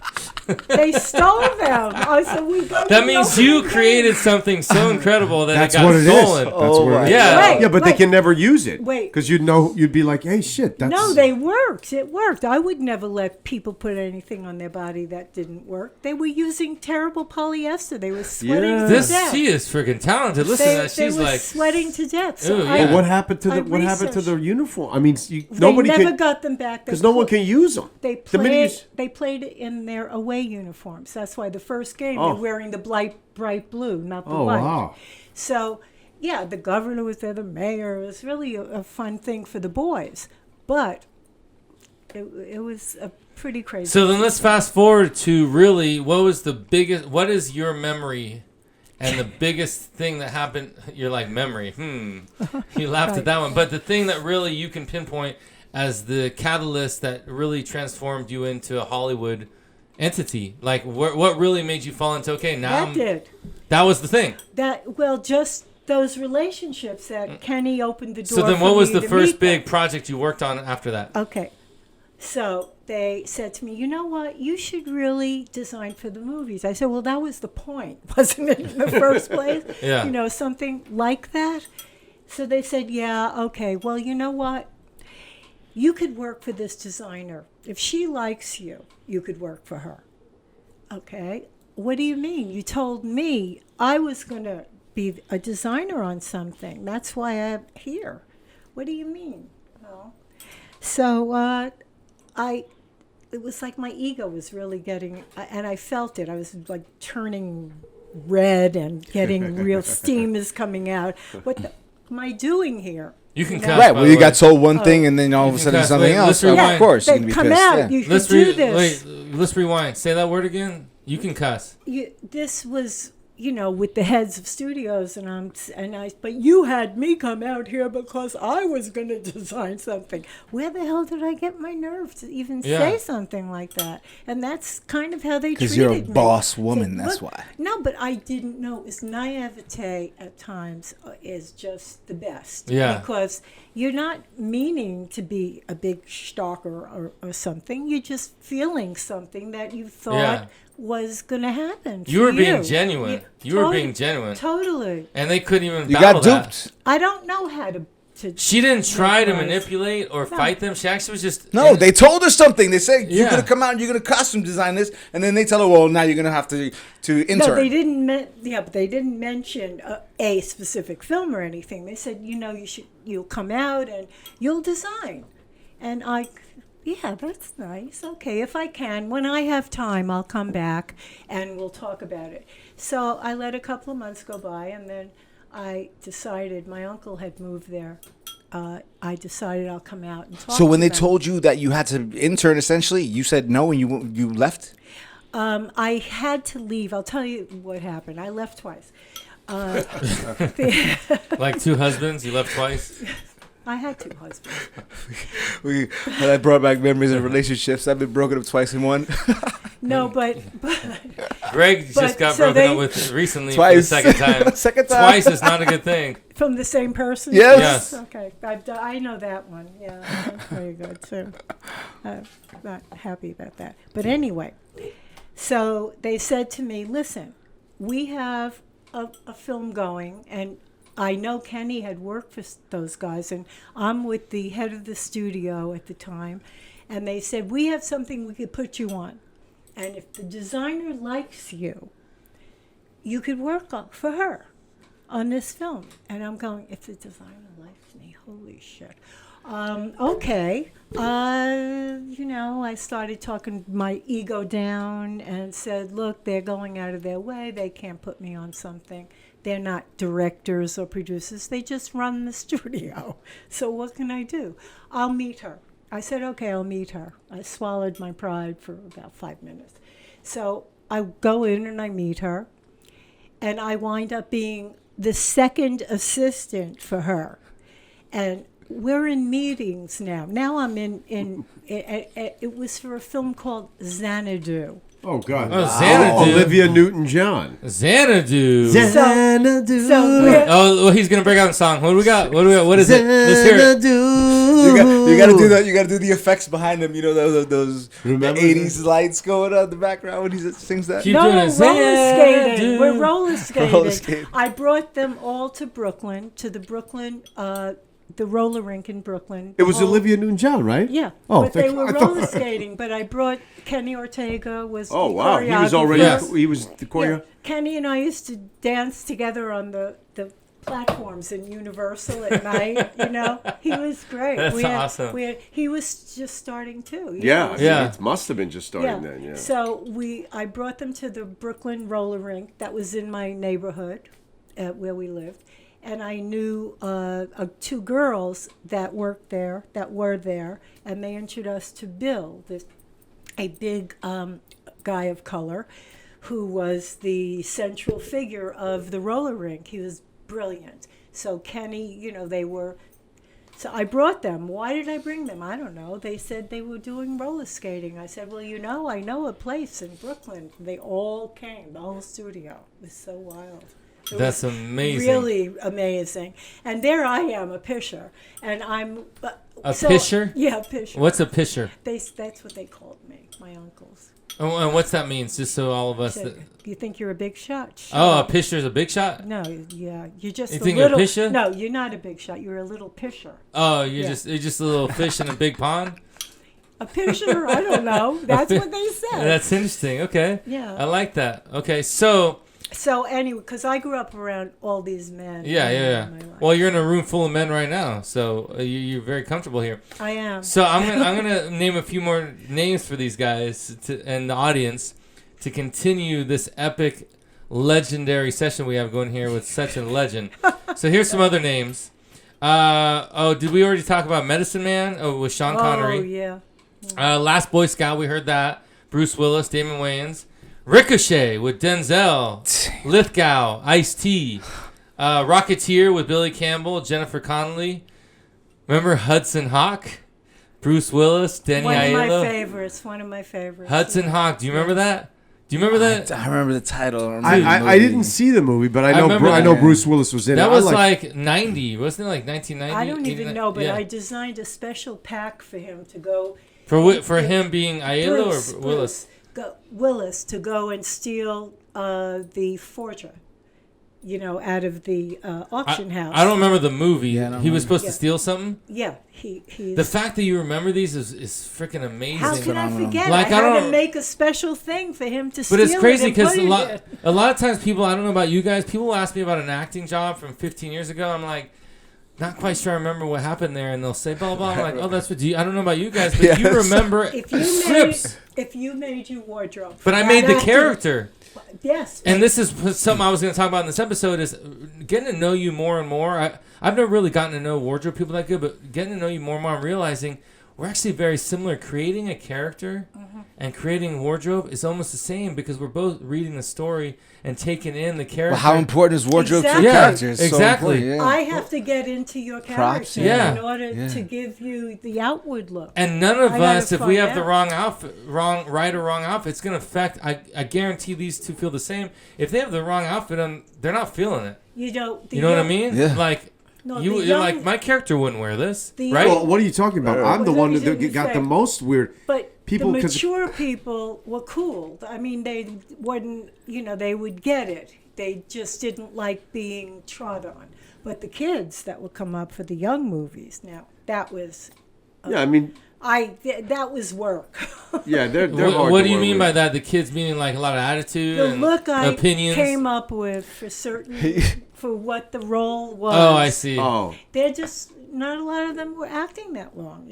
They stole them. So we go to That the means opening you game. created something so incredible that That's it got what it is. stolen. That's Oh what it my is. Yeah. Wait, Yeah, but they can never use it. Wait. Because you'd be like, hey, shit. That's... No, they worked. It worked. I would never let people put anything on their body that didn't work. They were using terrible polyester. They were sweating Yeah. to death. She is freaking talented. Listen to that. They She's were like, sweating to death. So Ooh, I- yeah. But what happened to I the uniform? I mean, They nobody never can... got them back. Because no one can use them. They The minute you played. They played it in their away uniforms. That's why the first game Oh. they're wearing the bright blue, not the Oh, white. wow. So, yeah, the governor was there, the mayor. It was really a fun thing for the boys, but it was a pretty crazy. so then let's fast forward to really, what is your memory and the biggest thing that happened? You're like, memory. You laughed at that one. But the thing that really you can pinpoint as the catalyst that really transformed you into a Hollywood entity, like what really made you fall into, okay, now that was the thing. Just those relationships that Kenny opened the door. So then for what was me the to first meet big them. project you worked on after that? Okay. So they said to me, you know what, you should really design for the movies. I said, well, that was the point, wasn't it, in the first place? Yeah. Something like that. So they said, yeah, okay, well, you know what? You could work for this designer. If she likes you, you could work for her. Okay. What do you mean? You told me I was going to be a designer on something. That's why I'm here. What do you mean? Well, so it was like my ego was really getting, and I felt it. I was like turning red and getting real steam is coming out. What am I doing here? You can know? cuss. Right. by Well, the you way. got told one thing, and then all of a You sudden can something cuss. Wait, else. let's rewind. Of course, you're gonna be come pissed. out. Yeah. You Let's could do this. Wait, let's rewind. Say that word again. You can cuss. This was, with the heads of studios, but you had me come out here because I was going to design something. Where the hell did I get my nerve to even say something like that? And that's kind of how they treated me. Because you're a boss woman, Say, that's "Look," why. No, but I didn't know. It's naivete at times is just the best. Yeah. Because you're not meaning to be a big stalker or something. You're just feeling something that you thought was going to happen. You were being genuine. You were being genuine. Totally. And they couldn't even You battle got duped. that. I don't know how to She didn't try to Right. manipulate or fight them. She actually was just... No, they told her something. They said you're Yeah. gonna come out and you're gonna costume design this, and then they tell her, well, now you're gonna have to intern. No, they didn't. But they didn't mention a specific film or anything. They said, you'll come out and you'll design, and yeah, that's nice. Okay, if I can, when I have time, I'll come back and we'll talk about it. So I let a couple of months go by, and then I decided my uncle had moved there. I decided I'll come out and talk. So when to they them. told you that you had to intern, essentially, you said no and you left. I had to leave. I'll tell you what happened. I left twice. Like two husbands, you left twice? I had two husbands. That brought back memories of relationships. I've been broken up twice in one. No, but Greg just got so broken up with recently Twice. for the second time. Second time. Twice is not a good thing. from the same person. Yes. Yes. Okay, I know that one. Yeah, that's very good too. I'm not happy about that, but anyway. So they said to me, "Listen, we have a film going, and I know Kenny had worked for those guys, and I'm with the head of the studio at the time, and they said, we have something we could put you on. And if the designer likes you, you could work for her on this film." And I'm going, if the designer likes me, holy shit. Okay. I started talking my ego down and said, look, they're going out of their way. They can't put me on something. They're not directors or producers. They just run the studio. So what can I do? I'll meet her. I said, okay, I'll meet her. I swallowed my pride for about 5 minutes. So I go in and I meet her, and I wind up being the second assistant for her. And we're in meetings now. Now I'm it was for a film called Xanadu. Oh, God. Oh, Xanadu. Olivia Newton John. Xanadu. Xanadu. So we're- Oh, well, he's gonna break out a song. What do we got? What is it? Let's hear it. You gotta do that. You gotta do the effects behind him. You know those Remember 80s lights going on in the background when he sings that. Keep No, doing we're it. roller skating. Xanadu. We're roller skating. Roller skating. I brought them all to Brooklyn, the roller rink in Brooklyn. It was The whole- Olivia Newton John, right? Yeah, Oh, but they thank- were I thought- roller skating. But I brought Kenny Ortega was. Oh, the wow. He was already, Yes. he was the Yeah. choreo. Kenny and I used to dance together on the platforms in Universal at night. He was great. That's awesome. He was just starting too. Yeah. Yeah. It must have been just starting then, yeah. So I brought them to the Brooklyn roller rink that was in my neighborhood, where we lived, and I knew two girls that worked there, that were there, and they introduced us to Bill, a big guy of color, who was the central figure of the roller rink. He was brilliant. So Kenny, they were. So I brought them. Why did I bring them? I don't know. They said they were doing roller skating. I said, well, I know a place in Brooklyn. They all came, the whole studio. It was so wild. It That's was amazing. Really amazing. And there I am, a pisher. And I'm... A pisher? Yeah, a pisher. What's a pisher? That's what they called me, my uncles. Oh, and what's that means? Just so all of us. Said, you think you're a big shot? Shut Oh, a up. pisher's a big shot. No, yeah, you're just You a think you're a little... pisher? No, you're not a big shot. You're a little pisher. Oh, Yeah. you're just a little fish in a big pond. A pisher? I don't know. That's what they said. That's interesting. Okay. Yeah. I like that. Okay, so So anyway, because I grew up around all these men. yeah. in my life. Well, you're in a room full of men right now, so you're very comfortable here. I am. So I'm gonna name a few more names for these guys and the audience to continue this epic legendary session we have going here with such a legend. So here's some other names. Did we already talk about Medicine Man? Oh, with Sean Connery. Oh, yeah. Last Boy Scout, we heard that. Bruce Willis, Damon Wayans. Ricochet with Denzel. Lithgow, Ice-T. Rocketeer with Billy Campbell, Jennifer Connelly. Remember Hudson Hawk? Bruce Willis, Danny Aiello. One of my favorites. Hudson Hawk, do you remember that? Do you remember that? I remember the title. I didn't see the movie, but I know Bruce Willis was in it. That was like 90, wasn't it? Like 1990? I don't even 89? know, but Yeah. I designed a special pack for him to go. For him being Aiello or Willis? Willis to go and steal the forger, out of the auction house. I don't remember the movie. Yeah, he was supposed to steal something? Yeah, he's... The fact that you remember these is freaking amazing. How can I forget? Like, I had to make a special thing for him to steal. But it's crazy because a lot of times people, I don't know about you guys, people ask me about an acting job from 15 years ago. I'm like, not quite sure I remember what happened there, and they'll say blah blah. I'm like, oh, that's what I don't know about you guys, but you remember scripts. If you made your wardrobe, But I made the character. Yes. And this is something I was going to talk about in this episode is getting to know you more and more. I've never really gotten to know wardrobe people that good, but getting to know you more and more, I'm realizing we're actually very similar. Creating a character and creating wardrobe is almost the same because we're both reading the story and taking in the character. Well, how important is wardrobe to Exactly. your character? It's Exactly. So important, yeah. I have to get into your Props, character yeah. in order to give you the outward look. And none of I gotta us, if we find have the out. wrong outfit, right or wrong outfit, it's going to affect. I guarantee these two feel the same. If they have the wrong outfit on, they're not feeling it. You know what I mean? Yeah. Like, No, you're like, my character wouldn't wear this, right? Well, what are you talking about? I'm the one that got the most weird. But people, the mature people were cool. I mean, they wouldn't, they would get it. They just didn't like being trod on. But the kids that would come up for the young movies, now, that was... yeah, I mean... that was work. Yeah, they're hard what to do you work mean with. by that? The kids meaning like a lot of attitude The and look I opinions? came up with for what the role was. Oh, I see. Oh. They're just... Not a lot of them were acting that long,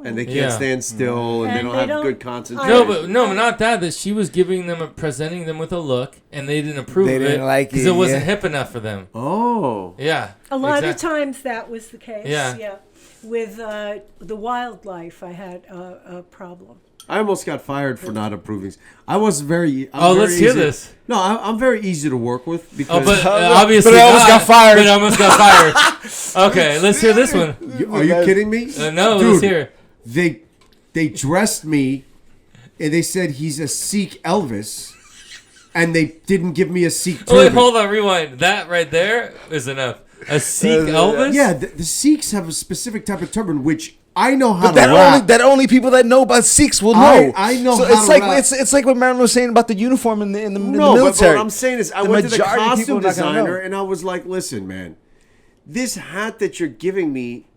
And they can't stand still, and they don't have good concentration. No, but not that. That she was giving them, presenting them with a look, and they didn't approve They of didn't it like because it, it wasn't yeah. hip enough for them. Oh. Yeah. A lot of times that was the case. Yeah. With the wildlife, I had a problem. I almost got fired for not approving. I was very. Let's hear this. No, I'm very easy to work with because. But obviously, but I almost got fired. But I almost got fired. Okay, let's hear this one. Are you kidding me? No, Dude, let's hear. They dressed me, and they said he's a Sikh Elvis, and they didn't give me a Sikh turban. Wait, hold on, rewind. That right there is enough. A Sikh Elvis? Yeah, the Sikhs have a specific type of turban, which I know how But to wrap. that only people that know about Sikhs will know. I know so how it's to like wrap. it's like what Marilyn was saying about the uniform in the No, military. but what I'm saying is, I The went to the majority of people costume are not gonna know. designer, and I was like, "Listen, man, this hat that you're giving me,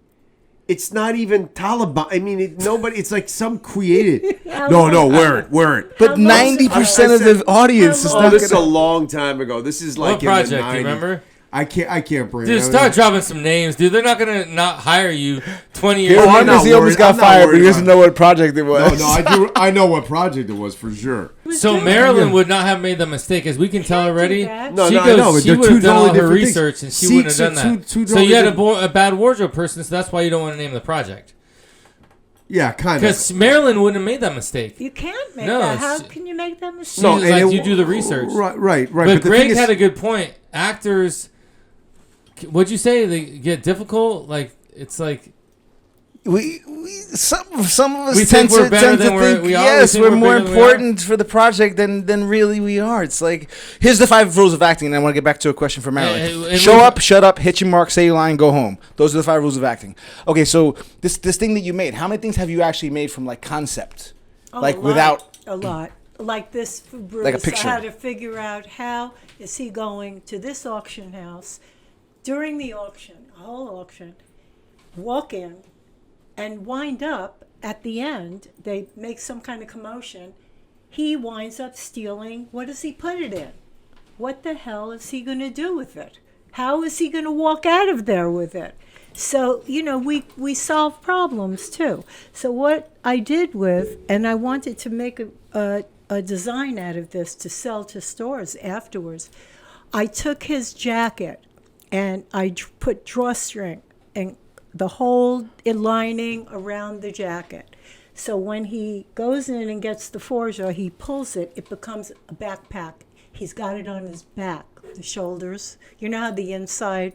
it's not even Taliban. I mean, it's like some created. No, wear it. But 90% of the audience is Oh, not this is a gonna. long time ago. This is like What project? in the Do 90s. you remember? I can't bring Dude, it. start dropping some names, dude. They're not gonna not hire you 20 years He I'm later. not almost got I'm not fired, but worried he doesn't about know what project it was. No, I do. I know what project it was for sure. So Marilyn would not have made the mistake, as we can tell Can't do already. that. No, she I goes, know, but she they're would two have done all totally her different things. research, and she wouldn't have done Sikhs that. are two So you had totally a bad wardrobe person, so that's why you don't want to name the project. Yeah, kind of. Because Marilyn wouldn't have made that mistake. You can't make No, that. How she- can you make that mistake? No, and like you do the research. Right. But the Greg thing is- had a good point. Actors, what'd you say? They get difficult? Like, it's like... Some of us We tend think we're to better tend to than we're- think we are. We yes, think we're we're more bigger than we are. important for the project than really we are. It's like here's the 5 rules of acting, and I want to get back to a question for Marilyn. and Show we- up, shut up, hit your mark, say your line, go home. Those are the 5 rules of acting. Okay, so this thing that you made, how many things have you actually made from like concept, Oh, like a lot, without? a lot. Like this for Bruce, Like a picture. I had to figure out how is he going to this auction house during the auction, a whole auction, walk in, and wind up at the end. They make some kind of commotion. He winds up stealing. What does he put it in? What the hell is he going to do with it? How is he going to walk out of there with it? So, we solve problems too. So what I did and I wanted to make a design out of this to sell to stores afterwards. I took his jacket and I put drawstring and the whole lining around the jacket. So when he goes in and gets the forger, he pulls it, it becomes a backpack. He's got it on his back, the shoulders. You know how the inside...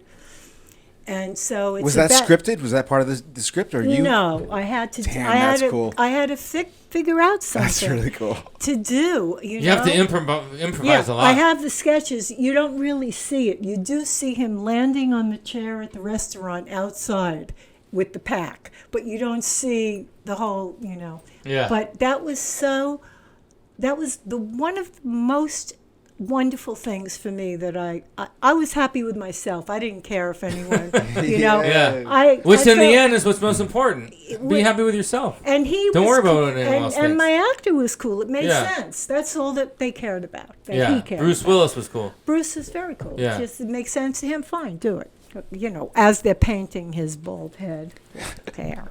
And so it's was that scripted? Was that part of the script, or you? No, I had to. Damn, I had that's to, cool. I had to figure out something. That's really cool. To do. You have to improvise a lot. I have the sketches. You don't really see it. You do see him landing on the chair at the restaurant outside with the pack, but you don't see the whole. Yeah. But that was the one of the most wonderful things for me that I was happy with myself. I didn't care if anyone, Yeah. Which in the end is what's most important. Be happy with yourself. And he don't was worry about what anyone else and thinks. my actor was cool. It made sense. That's all that they cared about. That he cared. Bruce Willis was cool. Bruce is very cool. Yeah. Just it makes sense to him. Fine, do it. As they're painting his bald head with hair.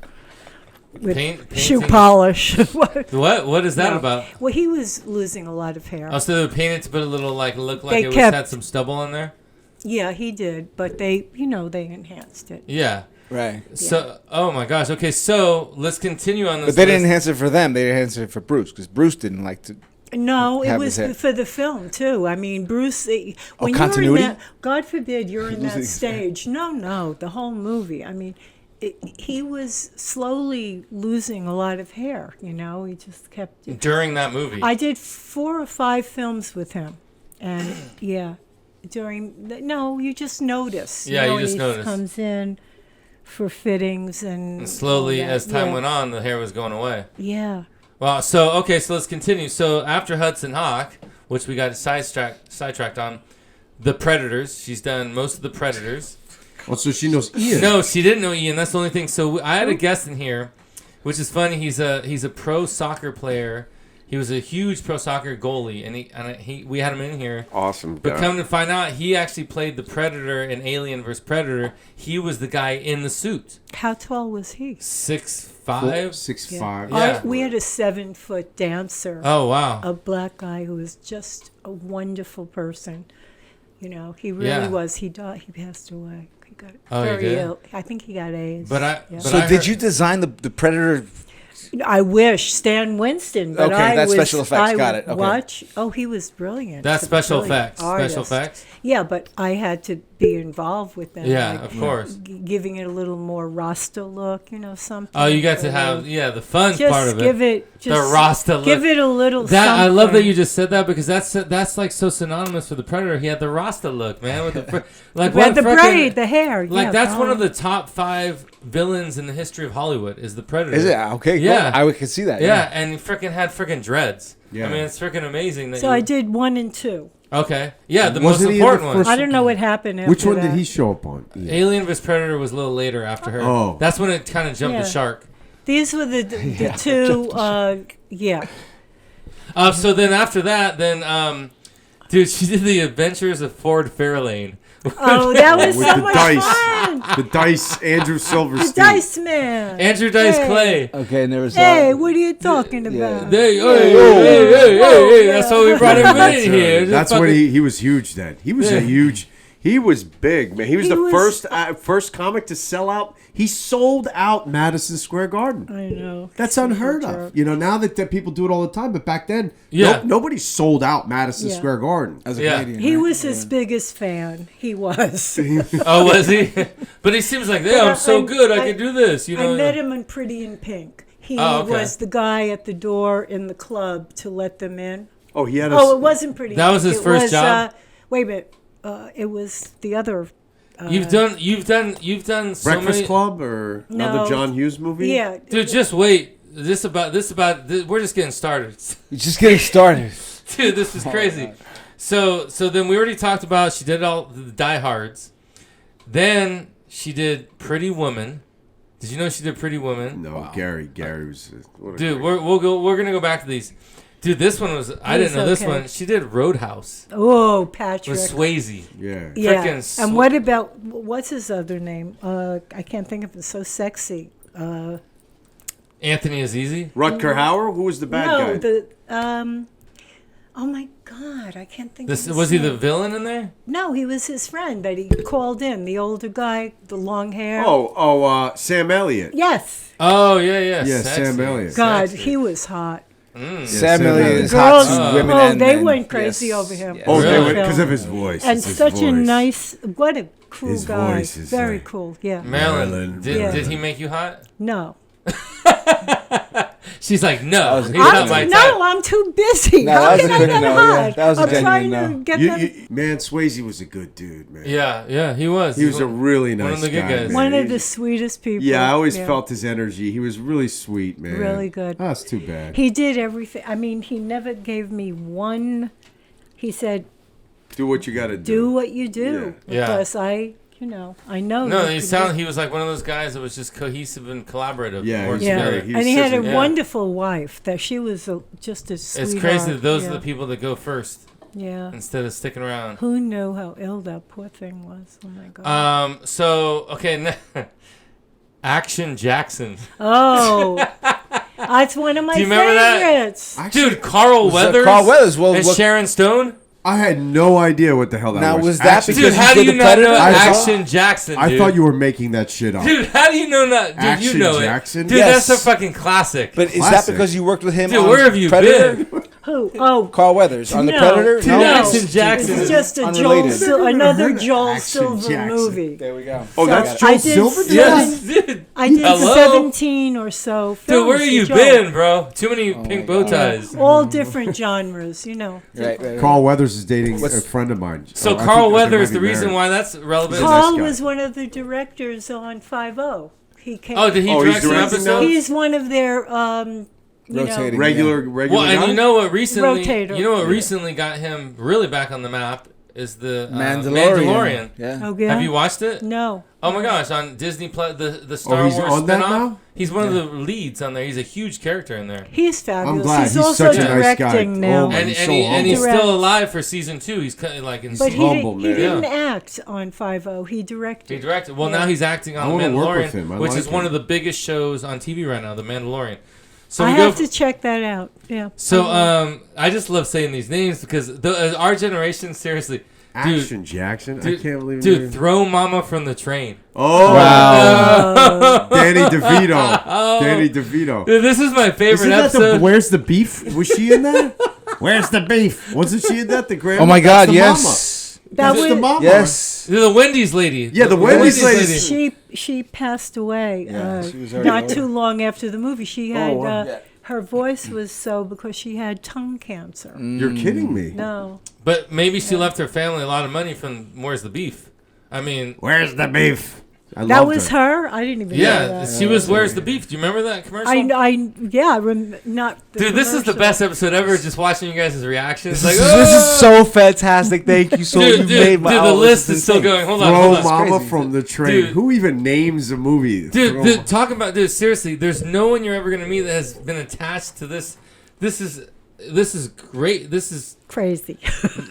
With shoe polish. What is that about? Well, he was losing a lot of hair. Oh, so they painted to put a little look like They it kept- had some stubble in there. Yeah, he did, but they enhanced it. Yeah. Right. So, oh my gosh. Okay, so let's continue on this. But they didn't list. enhance it for them. They enhanced it for Bruce because Bruce didn't like to. No, it have was his hair. for the film too. I mean, Bruce. When continuity? you're in that, God forbid, you're in Losing that his hair. stage. No, the whole movie. I mean, he was slowly losing a lot of hair. He just kept. During that movie. I did 4 or 5 films with him, and you just notice. Yeah, you just he notice. Comes in for fittings and slowly, all that. as time went on, the hair was going away. Yeah. Well, so let's continue. So after Hudson Hawk, which we got sidetracked on, The Predators. She's done most of The Predators. Oh, so she knows Ian. No, she didn't know Ian. That's the only thing. So I had a guest in here, which is funny. He's a pro soccer player. He was a huge pro soccer goalie, and we had him in here. Awesome. But come to find out, he actually played the Predator in Alien vs. Predator. He was the guy in the suit. How tall was he? 6'5". 6'5". Yeah. We had a 7-foot dancer. Oh wow. A black guy who was just a wonderful person. He really was. He died. He passed away. He got very ill. I think he got AIDS. So did you design the Predator? I wish Stan Winston. But Okay, that's special effects. Got it. Okay. He was brilliant. That's special effects. Artist. Special effects. Yeah, but I had to be involved with them. Yeah, of course. Giving it a little more Rasta look, something. Oh, you got to have the fun just part of it. give it the Rasta look. Give it a little. That something. I love that you just said that because that's like so synonymous for the Predator. He had the Rasta look, man, with the braid, the hair. Like that's one of the top 5 villains in the history of Hollywood. Is the Predator? Is it okay? Yeah, cool. I could see that. Yeah, and he freaking had freaking dreads. Yeah. I mean, it's freaking amazing. So I did 1 and 2. Okay. Yeah, the Wasn't most he in the important one. first- I don't know what happened after Which one that. did he show up on? Ian? Alien vs. Predator was a little later after her. Oh. That's when it kind of jumped the shark. These were the two. So then after that, dude, she did the Adventures of Ford Fairlane. Oh, that was With so the much dice. fun. The Dice, Andrew Silverstein. The Dice Man. Andrew Dice Hey. Clay. Okay, and there was. Hey, what are you talking about? Hey, that's why we brought him in here. That's when he was huge then. He was he was big, man. He was first comic to sell out. He sold out Madison Square Garden. I know. That's unheard of. Now that people do it all the time, but back then, Yeah. nobody sold out Madison Square Garden. As a Yeah. Canadian, He right? was his biggest fan. He was. Oh, was he? But he seems like, I'm so good. I can do this. I met him in Pretty in Pink. He was the guy at the door in the club to let them in. Oh, he had. It wasn't Pretty. That was his It first was, job? Wait a minute. It was the other. You've done so Breakfast many. Club or another No. John Hughes movie. Yeah. Dude, just wait. We're just getting started. You're just getting started. Dude, this is crazy. So then we already talked about she did all the Die Hards. Then she did Pretty Woman. Did you know she did Pretty Woman? No, wow. Gary was. Dude, we're gonna go back to these. Dude, this one was I didn't know this one. She did Roadhouse Oh, Patrick. with Swayze. Yeah. Yeah. Frickin' And what about what's his other name? I can't think of it. So sexy. Anthony Azizi. Rutger Hauer, who was the bad guy? Oh my God, I can't think. This of his was he the name. villain in there? No, he was his friend that he called in. The older guy, the long hair. Sam Elliott. Yes. Oh yeah. Yeah, Sexy. Sam Elliott. God, Sexy. he was hot. Sam Elliott is The hot girls, to women and they men. went crazy Yes. over him. Yes. Oh, Really? they went because of his voice. And It's his such a voice. nice, what a cool His guy. voice is Very like- cool. Yeah. Marilyn, Marilyn. did he make you hot? No. She's like, no, was a he's good not my type. No, I'm too busy. No, How that was can a I quick get no, hot? yeah. That was a I'm genuine trying no. to get them. Man, Swayze was a good dude, man. Yeah, he was. He was a really nice one of the good guy, guys. man. One of He- the sweetest people. Yeah, I always Yeah. felt his energy. He was really sweet, man. Really good. Oh, that's too bad. He did everything. I mean, he never gave me one. He said, Do what you got to do what you do. Yeah. Because I know. No, you he can do- he was like one of those guys that was just cohesive and collaborative. Yeah, worked he's Yeah, together. very- he was and he had a such a- wonderful wife. That she was just a sweetheart. It's crazy that those yeah. are the people that go first Yeah. instead of sticking around. Who knew how ill that poor thing was? Oh my God. So okay, Action Jackson. Oh, that's one of my Do you remember that? favorites. Dude, Carl Weathers. Carl Weathers. Well, and what- Sharon Stone. I had no idea what the hell that Now, was. was that Action- because Dude, how he do did you the not know Predator? I saw- Action Jackson? Dude? I thought you were making that shit up. Dude, how do you know that? Dude, you Action know Jackson? it. Dude, Yes. that's a fucking classic. But is that Classic. because you worked with him Dude, on where have you Predator? been? Who? Oh, Carl Weathers on the no, Predator? Dude, No. Action Jackson It's is just a unrelated. another Joel Action Silver Jackson. movie. There we go. Oh, that's I Joel did Silver? seven- Yes, dude. I did Hello? 17 or so films. Dude, where have you with Joel. been, bro? Too many Oh pink my bow God. ties. All different genres, you know. Right. Carl Weathers is dating What's- a friend of mine. So I think Carl they Weathers, might be the reason married. why that's relevant. Nice Carl guy. was one of the directors on 5-0. He came. Oh, did he Oh, he's direct some directing now? episodes? He's one of their you Rotating. know, regular Well, and guy? you know what recently? Rotator. You know what recently got him really back on the map is the Mandalorian. Mandalorian. Yeah. Oh, yeah? Have you watched it? No. Oh my gosh, on Disney Plus, the Star he's Wars on that spinoff. now? He's one of the leads on there. He's a huge character in there. He's fabulous. I'm glad. He's He's also such a nice guy. directing now. Oh, And he's and, so and he's humble. still alive for season 2. He's kind of like in But he, humble, he man. didn't Yeah. act on 5-0. He directed. He directed. Well, Yeah. now he's acting on I The wanna work Mandalorian, with him. I which like is one him. of the biggest shows on TV right now, The Mandalorian. So I we have go. to check that out. Yeah. So I just love saying these names because our generation, seriously, Action Jackson? dude, I can't believe dude, throw Mama from the Train. Oh, Wow. Danny DeVito. Danny DeVito. Dude, this is my favorite Isn't that episode. Where's the Beef? Was she in that? Where's the Beef? Wasn't she in that? The grandma? Oh my That's God! the Yes. That Mama. That's was the mama. Yes. The Wendy's lady. Yeah, the Wendy's lady. she passed away she was already not over. too long after the movie. She had wow. Yeah. her voice was so because she had tongue cancer. You're kidding me. No. But maybe she left her family a lot of money from Where's the Beef? I mean, Where's the Beef? I That loved was her. her. I didn't even know yeah, that. she was Where's the Beef? Do you remember that commercial? Not. The Dude, this is the commercial. best episode ever. Just watching you guys' reactions. This, Like, is, this is "Oh!" so fantastic. Thank you so Dude, you dude, made my dude, the oh, list this is still insane. going. Hold on, Throw hold on. Mama crazy. from the Train. Dude. Who even names a movie? Dude, Throw dude, talk about dude. Seriously, there's no one you're ever gonna meet that has been attached to this. This is great. This is Crazy.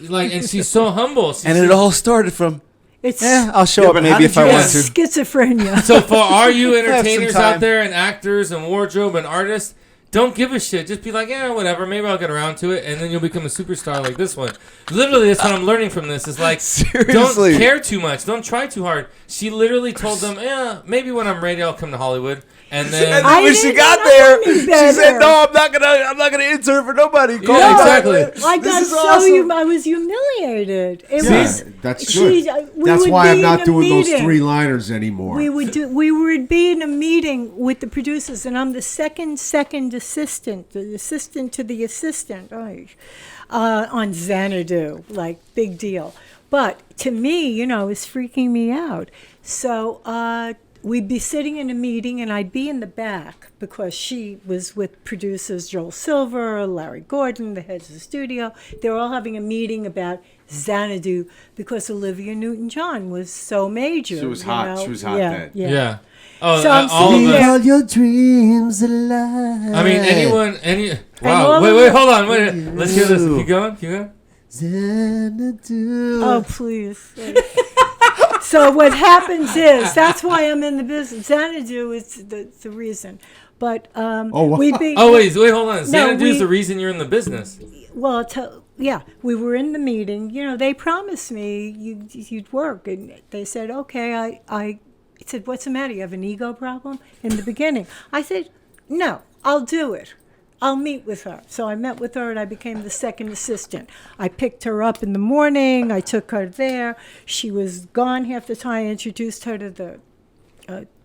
like, and she's so humble. And it all started from, It's I'll show Yeah, up but how maybe did if I you want guys- to. schizophrenia. So for all you Have some entertainers time. out there and actors and wardrobe and artists, don't give a shit. Just be like, yeah, whatever. Maybe I'll get around to it, and then you'll become a superstar like this one. Literally, that's what I'm learning from this. Is like, Seriously. don't care too much. Don't try too hard. She literally told them, yeah, maybe when I'm ready, I'll come to Hollywood. And then, I when she didn't got know there, any she better. said, "No, I'm not gonna intern for nobody." Call Yeah, me. exactly. I This got is so awesome. I was humiliated. It Yeah, was. that's she- good. we That's would why be I'm not in a doing those meeting. three-liners anymore. We would be in a meeting with the producers, and I'm the second assistant, the assistant to the assistant on Xanadu, like big deal. But to me, it was freaking me out. So we'd be sitting in a meeting, and I'd be in the back because she was with producers Joel Silver, Larry Gordon, the heads of the studio. They were all having a meeting about Xanadu because Olivia Newton John was so major. She was hot. She was hot yeah, then. Yeah. yeah. Oh, So I'm all sitting of there- us. your dreams alive. I mean, wow. all Wait, of wait, us- hold on. Wait. Let's hear this. Keep going. Keep going. Xanadu. Oh, please. So what happens is, that's why I'm in the business. Xanadu is the reason. But wow. we'd be... Oh wait, hold on. Xanadu's we- the reason you're in the business. Well, yeah, we were in the meeting. You know, they promised me you'd work, and they said, okay. I said, what's the matter? You have an ego problem? In the beginning, I said, no, I'll do it. I'll meet with her. So I met with her, and I became the second assistant. I picked her up in the morning. I took her there. She was gone half the time. I introduced her to the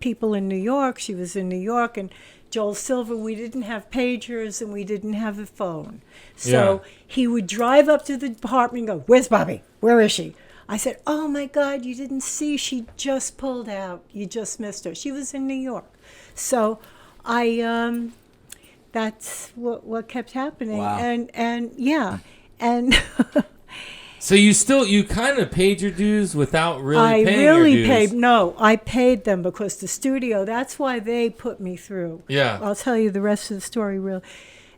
people in New York. She was in New York, and Joel Silver, we didn't have pagers and we didn't have a phone. So he would drive up to the apartment and go, where's Bobby? Where is she? I said, oh my God, you didn't see. She just pulled out. You just missed her. She was in New York. So that's what kept happening. Wow. And yeah. And So you kind of paid your dues without really paying your dues. I paid them because the studio, that's why they put me through. Yeah. I'll tell you the rest of the story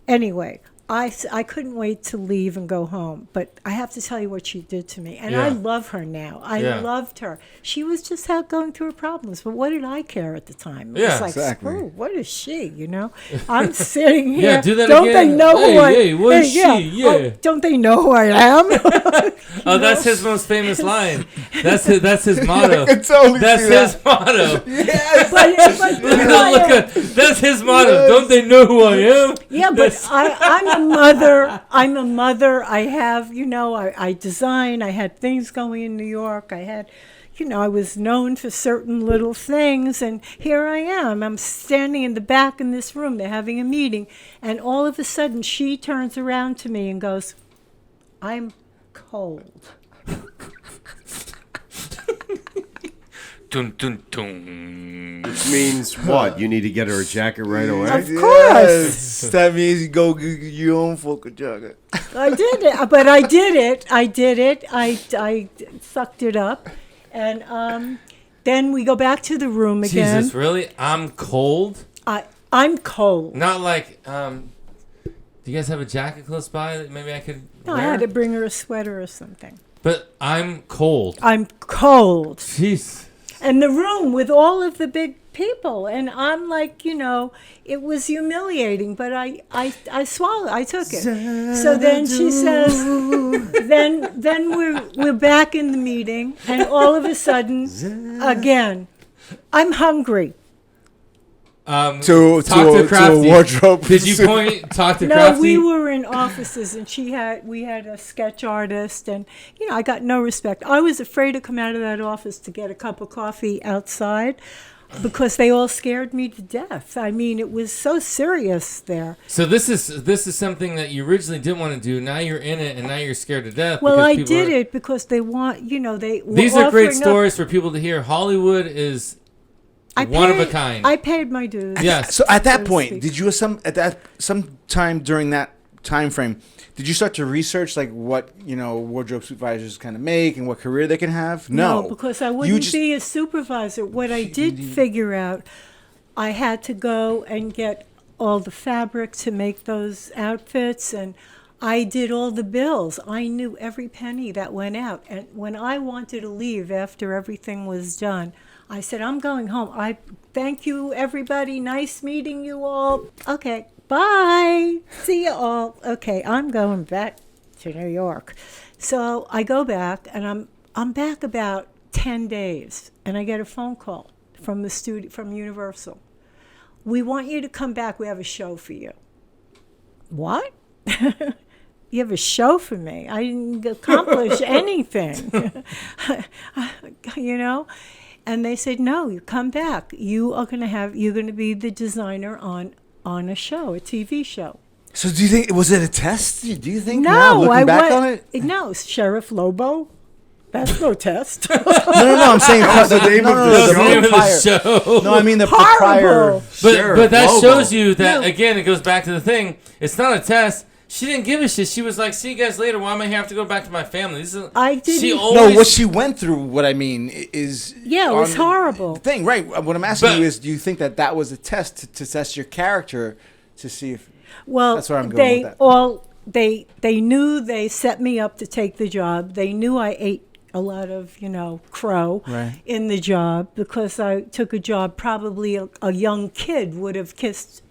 anyway. I couldn't wait to leave and go home, but I have to tell you what she did to me. And I love her now. I loved her. She was just out going through her problems, but what did I care at the time? It was like, exactly. screw, what is she, you know? I'm sitting here. Yeah, do that don't again. They know who what is she? Yeah. Oh, don't they know who I am? Oh, that's his most famous line. That's his motto. I can totally That's see that. his motto. Yes. That's his motto. Don't they know who I am? Yeah, but I'm a mother. I'm a mother. I have, I design. I had things going in New York. I had, I was known for certain little things. And here I am. I'm standing in the back in this room. They're having a meeting. And all of a sudden, she turns around to me and goes, I'm cold. Dun, dun, dun. Which means what? You need to get her a jacket right away? Of course. Yes. That means you go get your own fucking jacket. I did it, but I did it. I sucked it up. And then we go back to the room again. Jesus, really? I'm cold? I'm cold. Not like, do you guys have a jacket close by that maybe I could No, wear? I had to bring her a sweater or something. But I'm cold. I'm cold. Jeez. And the room with all of the big people. And I'm like, it was humiliating, but I swallowed. I took it. So then she says, then we're back in the meeting, and all of a sudden, again, I'm hungry. To Talk to Crafty. a wardrobe. Did you talk to No, Crafty? we were in offices, and we had a sketch artist, and I got no respect. I was afraid to come out of that office to get a cup of coffee outside because they all scared me to death. I mean, it was so serious there. So this is something that you originally didn't want to do. Now you're in it, and now you're scared to death. Well, because I people did it because they want, they were These are great offering up- stories for people to hear. Hollywood is one of a kind. I paid my dues. Yes. So at that to point, speak. did you some time during that time frame, did you start to research like what wardrobe supervisors kind of make and what career they can have? No, because I wouldn't be a supervisor. What I did figure out, I had to go and get all the fabric to make those outfits, and I did all the bills. I knew every penny that went out. And when I wanted to leave after everything was done, I said, I'm going home. I thank you, everybody. Nice meeting you all. Okay, bye. See you all. Okay, I'm going back to New York. So I go back, and I'm back about 10 days, and I get a phone call from the studio, from Universal. We want you to come back. We have a show for you. What? You have a show for me? I didn't accomplish anything. And they said, no, you come back. You're going to be the designer on a show, a TV show. So do you think, was it a test? Do you think? No, now, looking back on it? No, Sheriff Lobo. That's no test. No, I'm saying the name of the name of the prior. show. No, I mean the Horrible. prior. But that Lobo. shows you that, No. again, it goes back to the thing. It's not a test. She didn't give a shit. She was like, see you guys later. Why am I here? I have to go back to my family. I didn't. She No, always... what she went through, what I mean, is... Yeah, it was on horrible. The thing, right. What I'm asking But- you is, do you think that was a test to test your character to see if... Well, That's where I'm going with that. They knew they set me up to take the job. They knew I ate a lot of, crow Right. in the job because I took a job probably a young kid would have kissed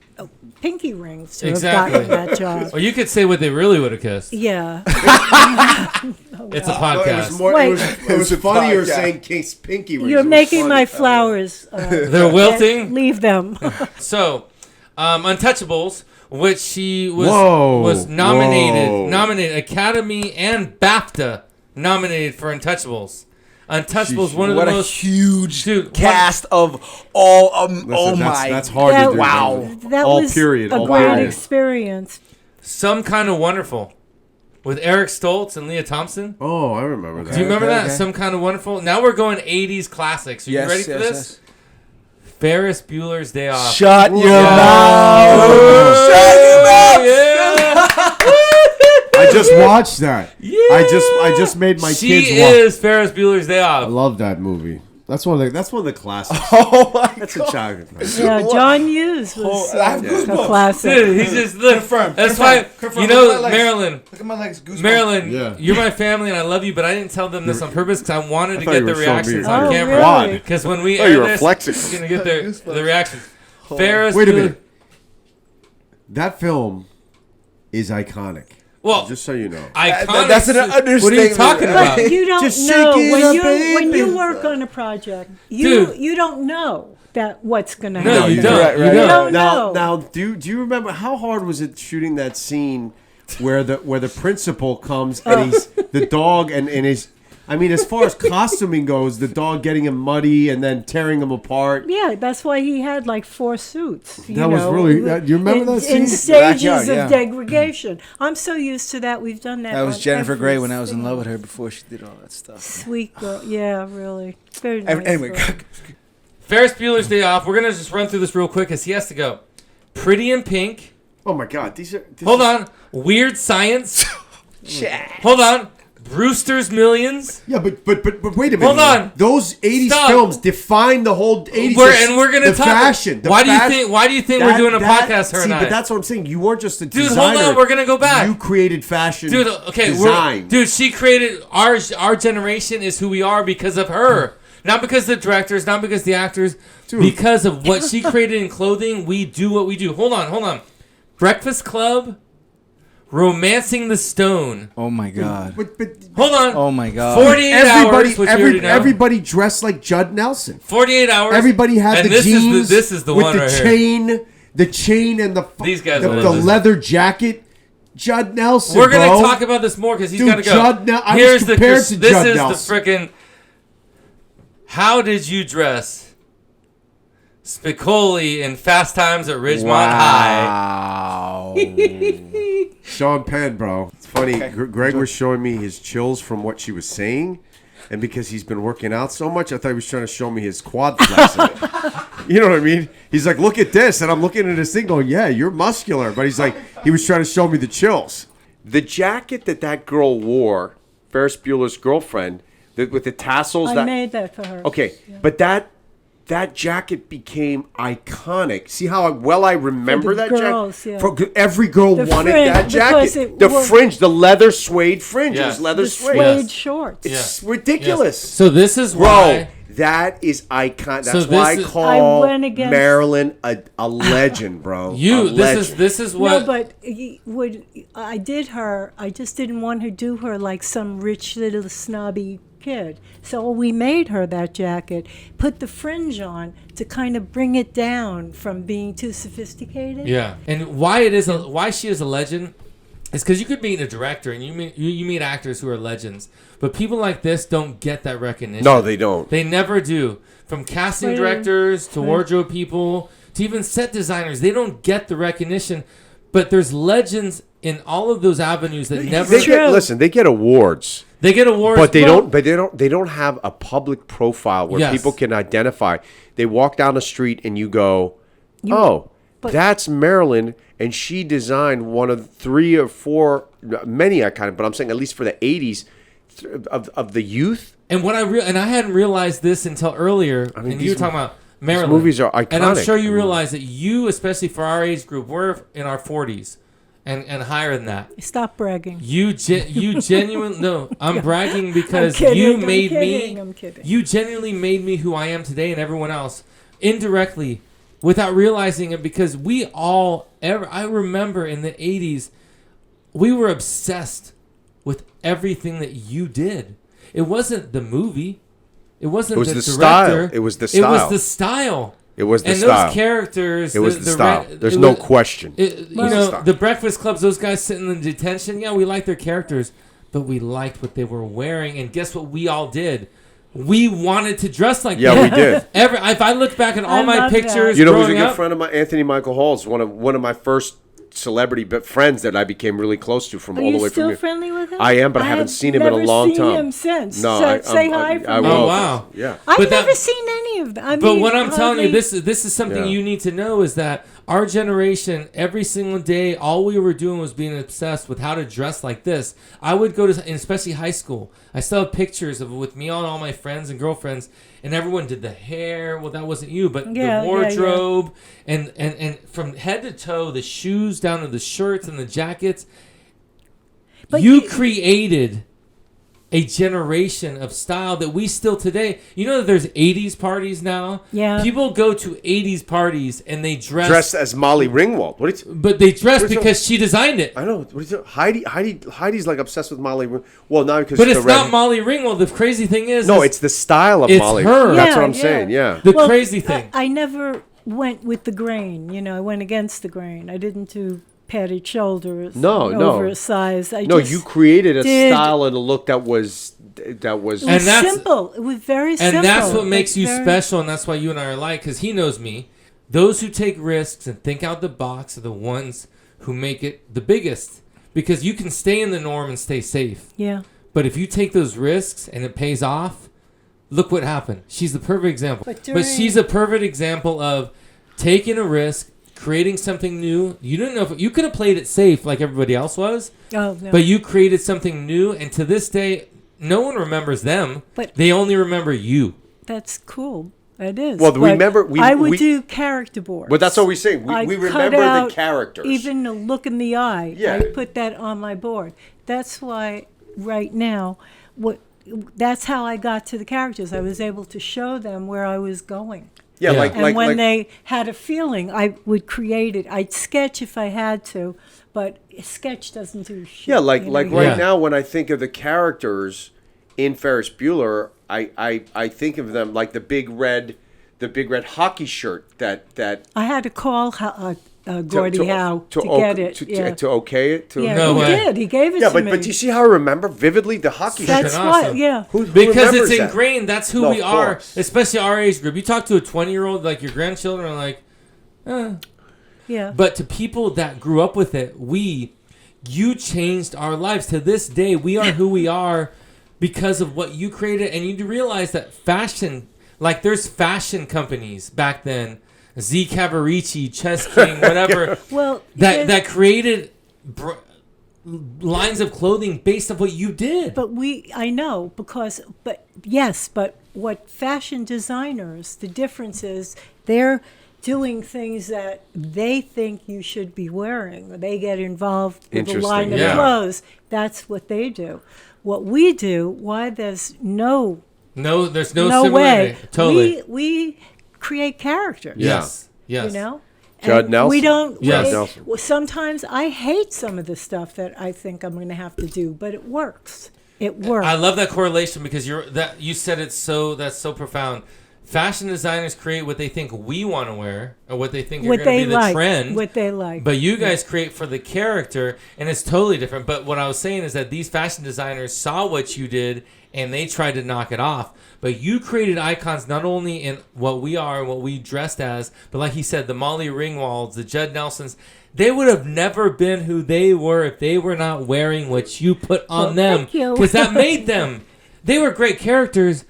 pinky rings to Exactly. have gotten that job. Or you could say what they really would have kissed. Yeah. It's a No, podcast. it was a funnier podcast. saying case pinky rings. You're It was making funny. my flowers. They're wilting. Leave them. So, Untouchables, which she was Whoa. nominated Academy and BAFTA nominated for Untouchables. Untouchables, one of the What a most huge Dude, cast of all. Listen, my. that's hard That- to do. Wow. That All was period, a all great period. experience. Some Kind of Wonderful with Eric Stoltz and Leah Thompson. Oh, I remember that. Do you remember Okay, that? okay. Some Kind of Wonderful. Now we're going 80s classics. Are you ready for this? Ferris Bueller's Day Off. Shut your Yeah. mouth. Shut your mouth. Yeah. I just watched that. Yeah. I just made my She kids watch. is Ferris Bueller's Day I Off. love that movie. That's one of the classics. Oh my That's a God. childhood classic. Yeah, John Hughes Oh, was I have a goosebumps. classic. Dude, he's just look. Confirmed. That's Confirmed. why Confirmed. you Look at my know, legs. Marilyn. Look at my legs. Goosebumps. Marilyn, Yeah. you're my family and I love you, but I didn't tell them this on purpose because I wanted to thought get you the were showing me reactions your on Oh, camera. really? Because when we Oh, air you were this, flexing. we're gonna get the reactions. Ferris Wait a Bueller- minute. That film is iconic. Well, Just so you know. iconic. That's an What are you understatement. talking about? But you don't Just know shake it when up, when baby. you work on a project. You Dude. you don't know that what's going to No, happen. you don't. Right, You right. don't. don't Now, know. do you remember how hard was it shooting that scene where the principal comes and he's the dog and his. I mean, as far as costuming goes, the dog getting him muddy and then tearing him apart. Yeah, that's why he had like 4 suits. That was really- you remember that scene? In stages Backyard, yeah. of degradation. I'm so used to that. We've done that. That was on Jennifer every Grey when I was in scene. love with her before she did all that stuff. Sweet girl. Yeah, really. Very nice. Anyway, girl. Ferris Bueller's Day Off. We're gonna just run through this real quick because he has to go. Pretty in Pink. Oh my God! These Hold on. Weird Science. Shit. Hold on. Brewster's Millions. Yeah, but wait a minute. Hold on. Those 80s Stop. films define the whole 80s. We're gonna the talk. fashion. the Why do fashion- you think we're doing a podcast, her see, and I? but that's what I'm saying. You weren't just a Dude, designer. hold on. We're gonna go back. You created fashion. Dude, okay, design. dude, she created our generation is who we are because of her. Not because the directors, not because the actors, because of what she created in clothing. We do what we do. Hold on. Breakfast Club, Romancing the Stone. Oh my God. But Hold on. Oh my God. 48 hours, which you already know. everybody dressed like Judd Nelson. 48 hours. Everybody had and the this jeans. This is the with one the right here. chain and the These guys the, will the listen. leather jacket. Judd Nelson. We're gonna bro. talk about this more because he's Dude, got to go. I was Here's the compared to this Judd is Nelson. the freaking. How did you dress? Spicoli in Fast Times at Ridgemont High. Wow. Sean Penn, bro. It's funny. Greg was showing me his chills from what she was saying, and because he's been working out so much, I thought he was trying to show me his quad flexing. You know what I mean? He's like, "Look at this," and I'm looking at this thing, going, "Yeah, you're muscular," but he's like, he was trying to show me the chills. The jacket that girl wore, Ferris Bueller's girlfriend, with the tassels. I made that for her. Okay, but that jacket became iconic. See how well I remember For the that girls, jacket? yeah. For, every girl The wanted fringe, that because jacket. it The was- fringe, the leather suede fringe. It Yes. was leather The suede. suede Yes. shorts. It's ridiculous. So this is Bro, why. that is iconic. That's So why I this is- call I went against- Marilyn a legend, bro. You A legend. this is what. No, but I did her. I just didn't want to do her like some rich little snobby kid. So we made her that jacket, put the fringe on to kind of bring it down from being too sophisticated. Yeah, and why she is a legend is because you could meet a director and you meet actors who are legends, but people like this don't get that recognition. No, they don't. They never do. From casting Right. directors to wardrobe people to even set designers, they don't get the recognition. But there's legends in all of those avenues that never. They get awards. They get awards, But they don't have a public profile where Yes. people can identify. They walk down the street and you go, but- that's Marilyn, and she designed one of 3 or 4, many iconic, but I'm saying at least for the 80s of the youth. And what I hadn't realized this until earlier. And you were talking about Marilyn. movies are iconic. And I'm sure you realize that you, especially for our age group, we're in our 40s and higher than that. Stop bragging. You genuinely no. I'm bragging because I'm kidding, you I'm made kidding, me. I'm kidding. You genuinely made me who I am today, and everyone else indirectly without realizing it, because I remember in the 80s, we were obsessed with everything that you did. It wasn't the movie. It wasn't the director. Style. It was the style. It was the style. It was the and style. Those characters. It was the style. There's no question. The Breakfast Clubs, those guys sitting in detention, yeah, we liked their characters, but we liked what they were wearing. And guess what we all did? We wanted to dress like that. Yeah, we did. If I look back at all my pictures, you know who's a good up, friend of mine? Anthony Michael Hall is one of my first celebrity friends that I became really close to from all the way from. Are you still friendly with him? I am, but I haven't seen him in a long time. Never seen him since. No, so say hi for me. Oh wow, yeah. I've never seen any of them. But what I'm telling you, this is something you need to know, is that our generation, every single day, all we were doing was being obsessed with how to dress like this. I would go to, and especially high school, I still have pictures of with me and all my friends and girlfriends, and everyone did the hair. Well, that wasn't you, but the wardrobe, and from head to toe, the shoes down to the shirts and the jackets. But you created a generation of style that we still today. You know that there's 80s parties now? Yeah. People go to 80s parties and they dress as Molly Ringwald. But they dress because she designed it. I know. Heidi's like obsessed with Molly Ringwald. Well, not because but it's not Molly Ringwald. The crazy thing is... No, it's the style of Molly. It's her. That's what I'm saying, yeah. The crazy thing. I never went with the grain. I went against the grain. I didn't do padded shoulders. No. Oversized. You created a style and a look that was It was simple. It was very simple. And that's what makes you special, and that's why you and I are alike, because he knows me. Those who take risks and think out the box are the ones who make it the biggest, because you can stay in the norm and stay safe. Yeah. But if you take those risks and it pays off, look what happened. She's the perfect example. But she's a perfect example of taking a risk, creating something new. You didn't know if you could have played it safe like everybody else was. Oh, no. But you created something new, and to this day, no one remembers them. But they only remember you. That's cool. It is. Well, I would do character boards. But that's what we're saying. We remember the characters. Even the look in the eye. Yeah. I put that on my board. That's why right now, that's how I got to the characters. I was able to show them where I was going. Yeah, and when they had a feeling, I would create it. I'd sketch if I had to, but a sketch doesn't do shit. Yeah, right now when I think of the characters in Ferris Bueller, I think of them like the big red hockey shirt that I had to call Gordie Howe to get it. To okay it. He did. He gave it to me. But do you see how I remember vividly the hockey shirt? That's why, yeah. Because it's ingrained. That's who we are, course. especially our age group. You talk to a 20-year-old, like your grandchildren are like, Yeah. But to people that grew up with it, you changed our lives. To this day, we are who we are because of what you created. And you realize that fashion, like there's fashion companies back then, Z Cavaricci, Chess King, whatever, that created lines of clothing based on what you did. But what fashion designers, the difference is they're doing things that they think you should be wearing. They get involved with a line of clothes. That's what they do. What we do, why there's no similarity. Way. Totally. We create characters. Yes. Judd Nelson. We don't. Yes. Sometimes I hate some of the stuff that I think I'm going to have to do, but it works. It works. I love that correlation because you said it that's so profound. Fashion designers create what they think we want to wear or what they think are going to be the trend. What they like. But you guys create for the character, and it's totally different. But what I was saying is that these fashion designers saw what you did, and they tried to knock it off. But you created icons not only in what we are and what we dressed as, but like he said, the Molly Ringwalds, the Judd Nelsons, they would have never been who they were if they were not wearing what you put on them. Because that made them. They were great characters,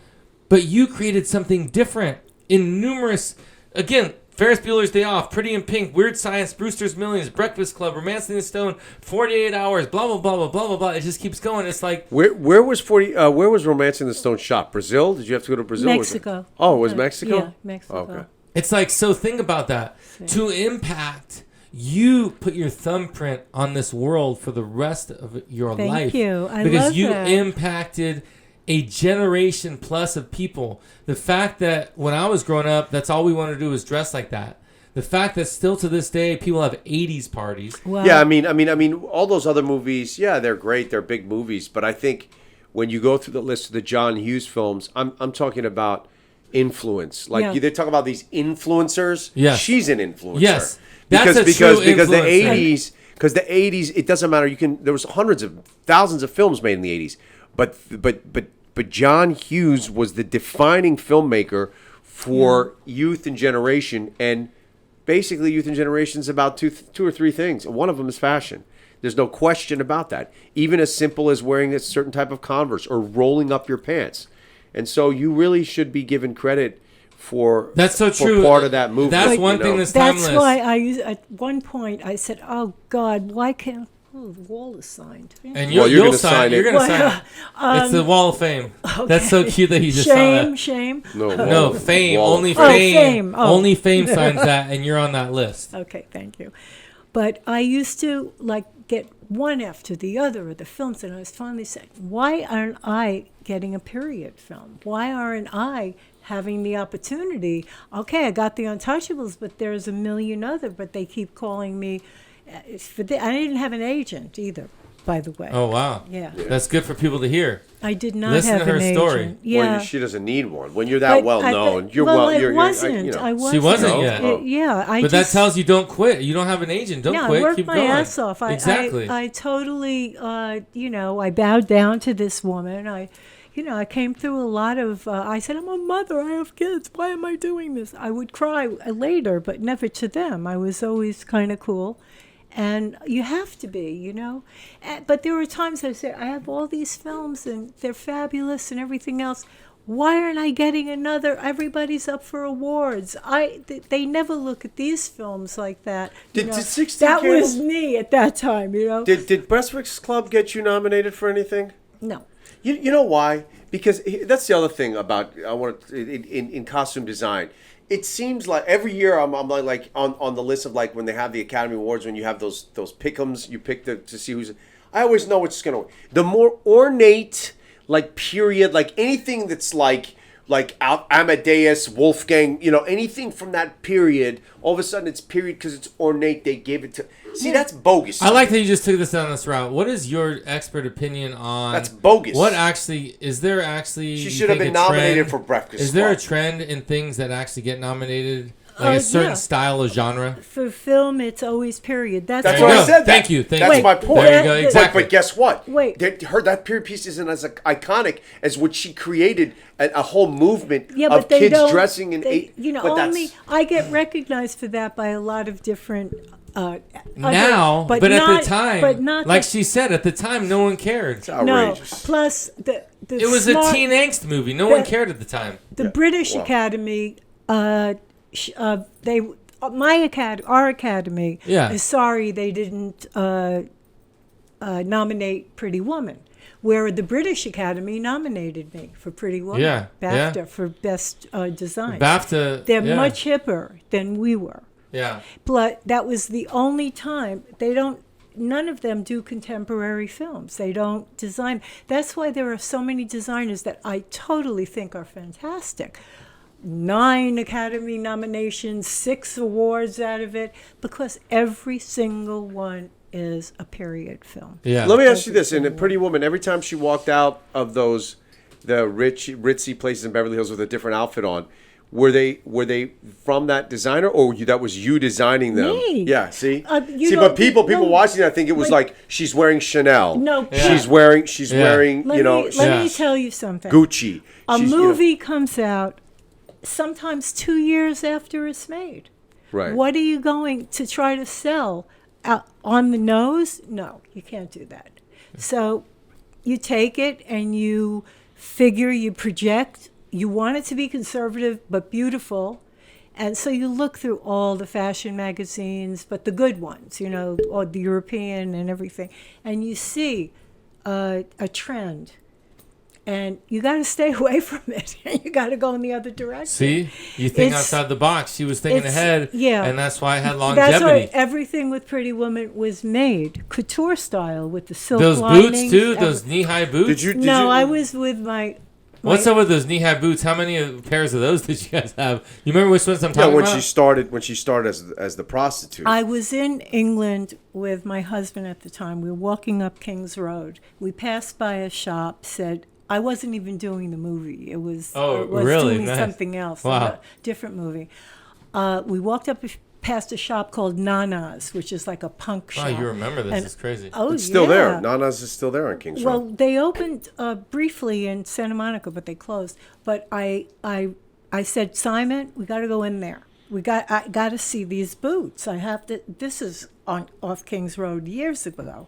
but you created something different in numerous, again, Ferris Bueller's Day Off, Pretty in Pink, Weird Science, Brewster's Millions, Breakfast Club, Romancing the Stone, 48 Hours, blah, blah, blah, blah, blah, blah, blah. It just keeps going. It's like... Where was Romancing the Stone shot? Brazil? Did you have to go to Brazil? Mexico. Oh, it was Mexico? Yeah, Mexico. Oh, okay. It's like, so think about that. To impact, you put your thumbprint on this world for the rest of your life. Thank you. I love that. Because you impacted a generation plus of people. The fact that when I was growing up, that's all we wanted to do was dress like that. the fact that still to this day people have 80s parties. Well, Yeah, I mean, all those other movies, yeah, they're great. They're big movies, but I think when you go through the list of the John Hughes films, I'm talking about influence. Like they talk about these influencers. Yes. She's an influencer. Yes, that's because a true because the influencer. 80s, because the 80s, it doesn't matter. There was hundreds of thousands of films made in the 80s, but John Hughes was the defining filmmaker for youth and generation, and basically youth and generation is about two or three things, and one of them is fashion. There's no question about that. Even as simple as wearing a certain type of Converse or rolling up your pants. And so you really should be given credit for that's so for true. part of that movie. That's one thing that's timeless. That's why I used at one point I said, "Oh God, why can't?" Oh, the wall is signed. And Well, you're you'll gonna sign sign it. You're it. going to sign it. It's the Wall of Fame. That's so cute that he just signed that. Shame. No, Fame. Wall of Only Fame. Fame. Fame. Oh. Only Fame signs that, and you're on that list. Okay, thank you. But I used to get one after the other of the films, and I was finally saying, why aren't I getting a period film? Why aren't I having the opportunity? Okay, I got the Untouchables, but there's a million other, but they keep calling me. I didn't have an agent either, by the way. Oh, wow. Yeah. That's good for people to hear. I did not Listen have to her an story. agent. Yeah. Well, she doesn't need one. When you're that But well known, you're well, well. I You're, wasn't. you know. I wasn't. She wasn't yet. Oh. But that tells you don't quit. You don't have an agent. Don't yeah, quit. I worked Keep my going. ass off. Exactly. I totally, I bowed down to this woman. I came through a lot of, I said, I'm a mother, I have kids, why am I doing this? I would cry later, but never to them. I was always kind of cool. And you have to be, But there were times I said, I have all these films and they're fabulous and everything else. Why aren't I getting another? Everybody's up for awards. They never look at these films like that. Did 16 that was Candles- me at that time, Did Breastworks Club get you nominated for anything? No. You know why? Because that's the other thing about in costume design. It seems like every year I'm like on the list of like when they have the Academy Awards, when you have those pick'ems, you pick to see who's. I always know what's gonna win. The more ornate, like period, like anything that's like Amadeus, Wolfgang, anything from that period. All of a sudden it's period because it's ornate. They gave it to. See, that's bogus. I like that you just took this down this route. What is your expert opinion on? That's bogus. What actually is there? Actually, She should have been nominated for Breakfast Is there a Club. trend in things that actually get nominated, like a certain style of genre? For film, it's always period. That's That's There what you I go. said. Thank you. Thank That's you. my point. There you go. Exactly. But guess what? Wait. That period piece isn't as iconic as what she created a whole movement Yeah, of but they kids don't. dressing in they, but only I get recognized for that by a lot of different. Now, but not, at the time, but not like the, she said, at the time, no one cared. It's no. outrageous. Plus, the It was smart, a teen angst movie. No one cared at the time. The British well. Academy, our Academy is sorry they didn't nominate Pretty Woman, where the British Academy nominated me for Pretty Woman. Yeah, BAFTA for Best Design. BAFTA. They're much hipper than we were. Yeah. But that was the only time none of them do contemporary films. They don't design. That's why there are so many designers that I totally think are fantastic. 9 Academy nominations, 6 awards out of it, because every single one is a period film. Yeah. Let me ask you this: in a Pretty Woman, every time she walked out of the ritzy places in Beverly Hills with a different outfit on, were they from that designer, or that was you designing them? Me. Yeah. See. But people watching that think it was like she's wearing Chanel. No. Yeah. She's wearing. Let me tell you something. Gucci. A She's, movie comes out sometimes 2 years after it's made. Right. What are you going to try to sell on the nose? No, you can't do that. So you take it and you figure, you project. You want it to be conservative but beautiful. And so you look through all the fashion magazines, but the good ones, or the European and everything, and you see a trend. And you got to stay away from it. You got to go in the other direction. See, you think outside the box. She was thinking ahead, and that's why I had longevity. That's why everything with Pretty Woman was made couture style with the silk those linings. boots too, those knee-high boots. Did you? I was with my What's up with those knee-high boots? How many pairs of those did you guys have? You remember which ones I'm Yeah, talking when about? she started as the prostitute. I was in England with my husband at the time. We were walking up King's Road. We passed by a shop, said, I wasn't even doing the movie. I was really? doing Nice. something else, Wow. a different movie. We walked up past a shop called Nana's, which is like a punk Wow, shop. you remember this. And- It's crazy. Oh, It's still yeah. there. Nana's is still there on Kings Well, Road. they opened briefly in Santa Monica, but they closed. But I said, Simon, we got to go in there. I got to see these boots. I have to. This is off Kings Road years ago.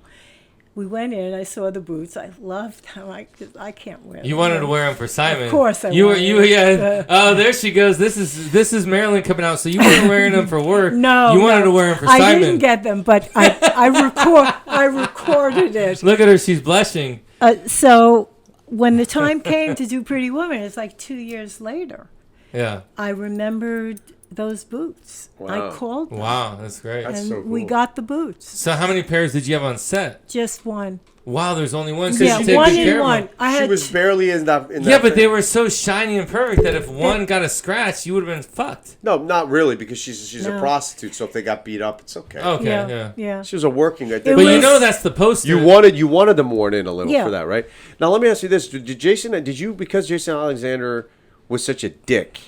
We went in. I saw the boots. I loved them. I can't wear them. You wanted to wear them for Simon. Of course I you were. wanted You it. yeah. Oh, there she goes. This is Marilyn coming out. So you weren't wearing them for work. No, you wanted to wear them for I Simon. didn't get them, but I recorded it. Look at her. She's blushing. So when the time came to do Pretty Woman, it's like 2 years later. Yeah. I remembered those boots. Wow. I called them. Wow, that's great. That's and so we cool. got the boots. So how many pairs did you have on set? Just one. Wow, there's only one. Yeah, you take one good care and of one. them. I She had was barely in that. Yeah, but they were so shiny and perfect that if one got a scratch, you would have been fucked. No, not really, because she's a No. prostitute. So if they got beat up, it's okay. Okay, yeah. She was a working. It But was- you know that's the poster. You wanted them worn in a little Yeah. for that, right? Now let me ask you this: Did you because Jason Alexander was such a dick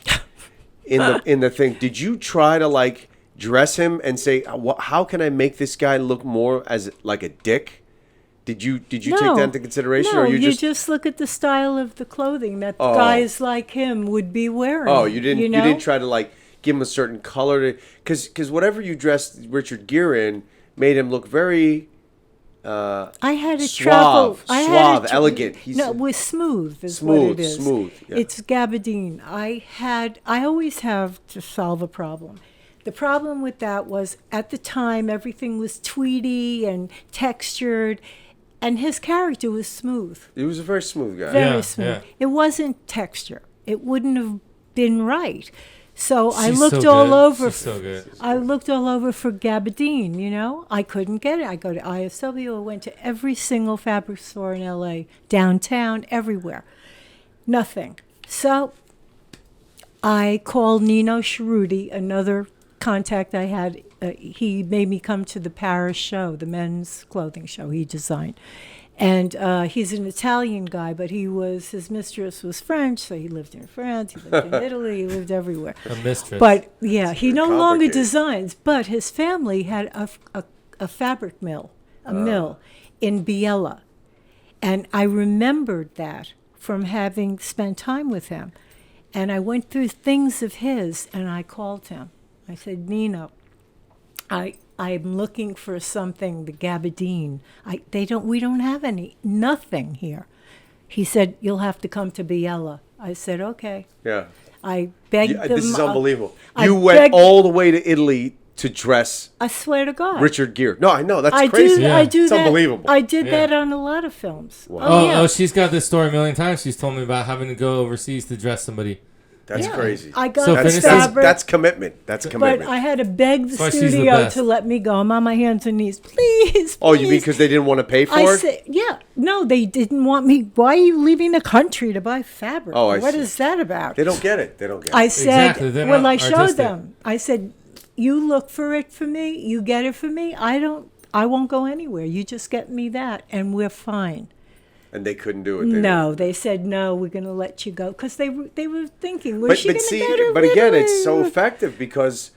in the thing? Did you try to like dress him and say, how can I make this guy look more as like a dick? Did you take that into consideration, No, or you just look at the style of the clothing that guys like him would be wearing. Oh, you didn't. You know? You didn't try to like give him a certain color, because whatever you dressed Richard Gere in made him look very. I had to Suave, travel. suave, elegant. No, it was smooth. Is Smooth, what it is. smooth, yeah. It's gabardine. I always have to solve a problem. The problem with that was at the time everything was tweedy and textured, and his character was smooth. He was a very smooth guy. Very Yeah, smooth. yeah. It wasn't texture. It wouldn't have been right. So I She's looked so all good. over. She's so good. I looked all over for gabardine. You know, I couldn't get it. I go to ISW. I went to every single fabric store in LA, downtown, everywhere. Nothing. So I called Nino Cerruti, another contact I had. He made me come to the Paris show, the men's clothing show he designed. And he's an Italian guy, but his mistress was French, so he lived in France, he lived in Italy, he lived everywhere. A mistress. But yeah, he no longer complicated. designs, but his family had a fabric mill, mill in Biella. And I remembered that from having spent time with him. And I went through things of his, and I called him. I said, Nino, I'm looking for something, the gabardine. We don't have nothing here. He said, you'll have to come to Biella. I said, okay. Yeah. I begged them. This is unbelievable. I You went begged- all the way to Italy to dress I swear to God. Richard Gere. No, I know. That's I crazy. Yeah. I do It's that. unbelievable. I did Yeah. that on a lot of films. Wow. Oh, yeah. she's got this story a million times. She's told me about having to go overseas to dress somebody. That's Yeah. crazy. I got So the finish fabric, That's commitment. That's but commitment. I had to beg the That's why she's the studio best. to let me go. I'm on my hands and knees. Please, Oh, you mean please. because they didn't want to pay for I it? said, yeah. No, they didn't want me. Why are you leaving the country to buy fabric? Oh, I What see. is that about? They don't get it. They don't get it. I said, Exactly, they're well, not I showed artistic. them. I said, you look for it for me. You get it for me. I won't go anywhere. You just get me that, and we're fine. And they couldn't do it. No, they said no. We're going to let you go because they were thinking, where's she But going to see, get her? but again, Italy? it's so effective because,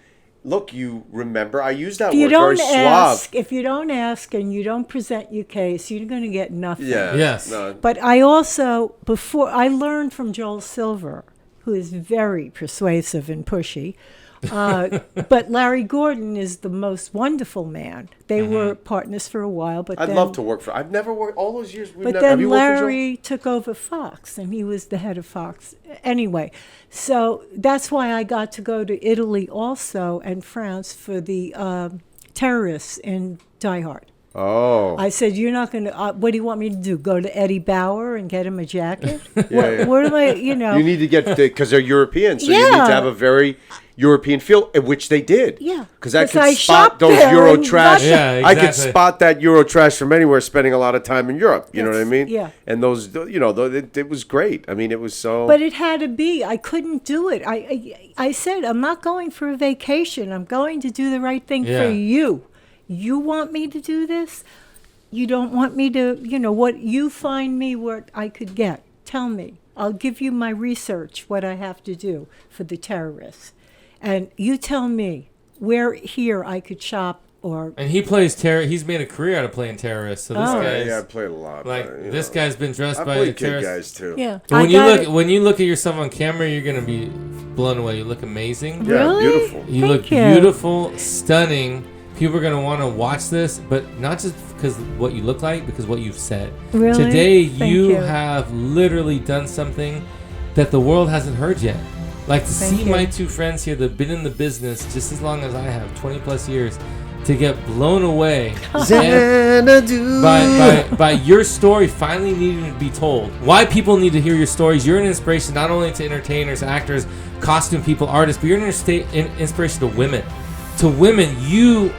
look, you remember I used that If you word don't very suave. ask, if you don't ask and you don't present your case, you're going to get nothing. Yeah. Yes. No, But I also, I learned from Joel Silver, who is very persuasive and pushy. But Larry Gordon is the most wonderful man. They were partners for a while, but I'd then, love to work for. I've never worked all those years. But have then you worked for Joel? Larry took over Fox, and he was the head of Fox. Anyway, so that's why I got to go to Italy also and France for the terrorists in Die Hard. Oh. I said, you're not going to, what do you want me to do? Go to Eddie Bauer and get him a jacket? Yeah. What am I, you know? You need to get, because they're European, so you need Yeah. to have a very European feel, which they did. Yeah. Because I 'Cause could I spot shopped those there Euro and trash. got Yeah, I could exactly. spot that Euro trash from anywhere, spending a lot of time in Europe. You know what I mean? Yeah. And those, it was great. I mean, it was so. But it had to be. I couldn't do it. I said, I'm not going for a vacation. I'm going to do the right thing Yeah. for you. You want me to do this? You don't want me to, what you find me what I could get. Tell me. I'll give you my research, what I have to do for the terrorists. And you tell me where here I could shop or... And he plays terror. He's made a career out of playing terrorists. So this Oh. guy's I played a lot. like but, this guy's been dressed I by played kid terrorists. guys too. Yeah. But I when you look at yourself on camera, you're gonna be blown away. You look amazing. Yeah, Really? beautiful. You Thank look you. beautiful, stunning. People are gonna want to watch this, but not just because what you look like, because what you've said. Really? Today, Thank you you. have literally done something that the world hasn't heard yet. Like to Thank see you. my two friends here that've been in the business just as long as I have, 20 plus years, to get blown away by your story finally needing to be told. Why people need to hear your stories. You're an inspiration not only to entertainers, actors, costume people, artists, but you're an inspiration to women. To women, you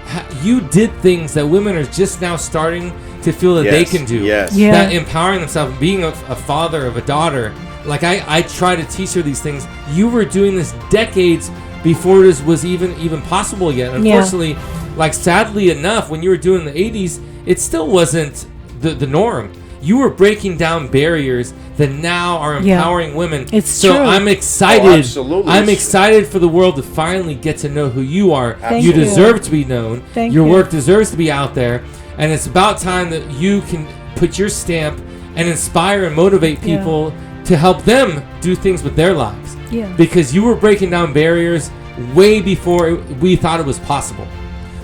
did things that women are just now starting to feel that they can do. Yes. Yeah. That empowering themselves, being a father of a daughter. Like I try to teach her these things. You were doing this decades before this was even possible yet. Unfortunately, like sadly enough, when you were doing the 80s, it still wasn't the norm. You were breaking down barriers that now are empowering women. It's true. true. I'm excited. Oh, absolutely. I'm excited for the world to finally get to know who you are. Thank you you. deserve to be known. Thank Your you. work deserves to be out there. And it's about time that you can put your stamp and inspire and motivate people to help them do things with their lives. Yeah. Because you were breaking down barriers way before we thought it was possible.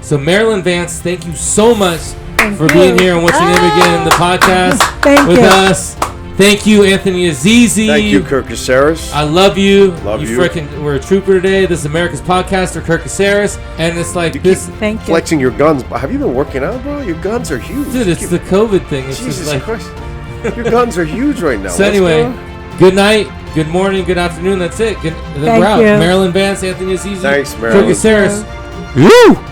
So Marilyn Vance, thank you so much for you. being here and watching him again in the podcast Thank with you. us. Thank you, Anthony Azizi. Thank you, Kirk Caceres. I love you. Love you. Frickin' we're a trooper today. This is America's podcaster, Kirk Caceres. And it's like this. Thank you. Flexing your guns. Have you been working out, bro? Your guns are huge. Dude, it's the COVID thing. It's Jesus just like. Christ. Your guns are huge right now. So What's anyway, going on? good night, good morning, good afternoon. That's it. We're Thank out. you. Marilyn Vance, Anthony Azizi. Thanks, Kirk Marilyn. Caceres. Woo!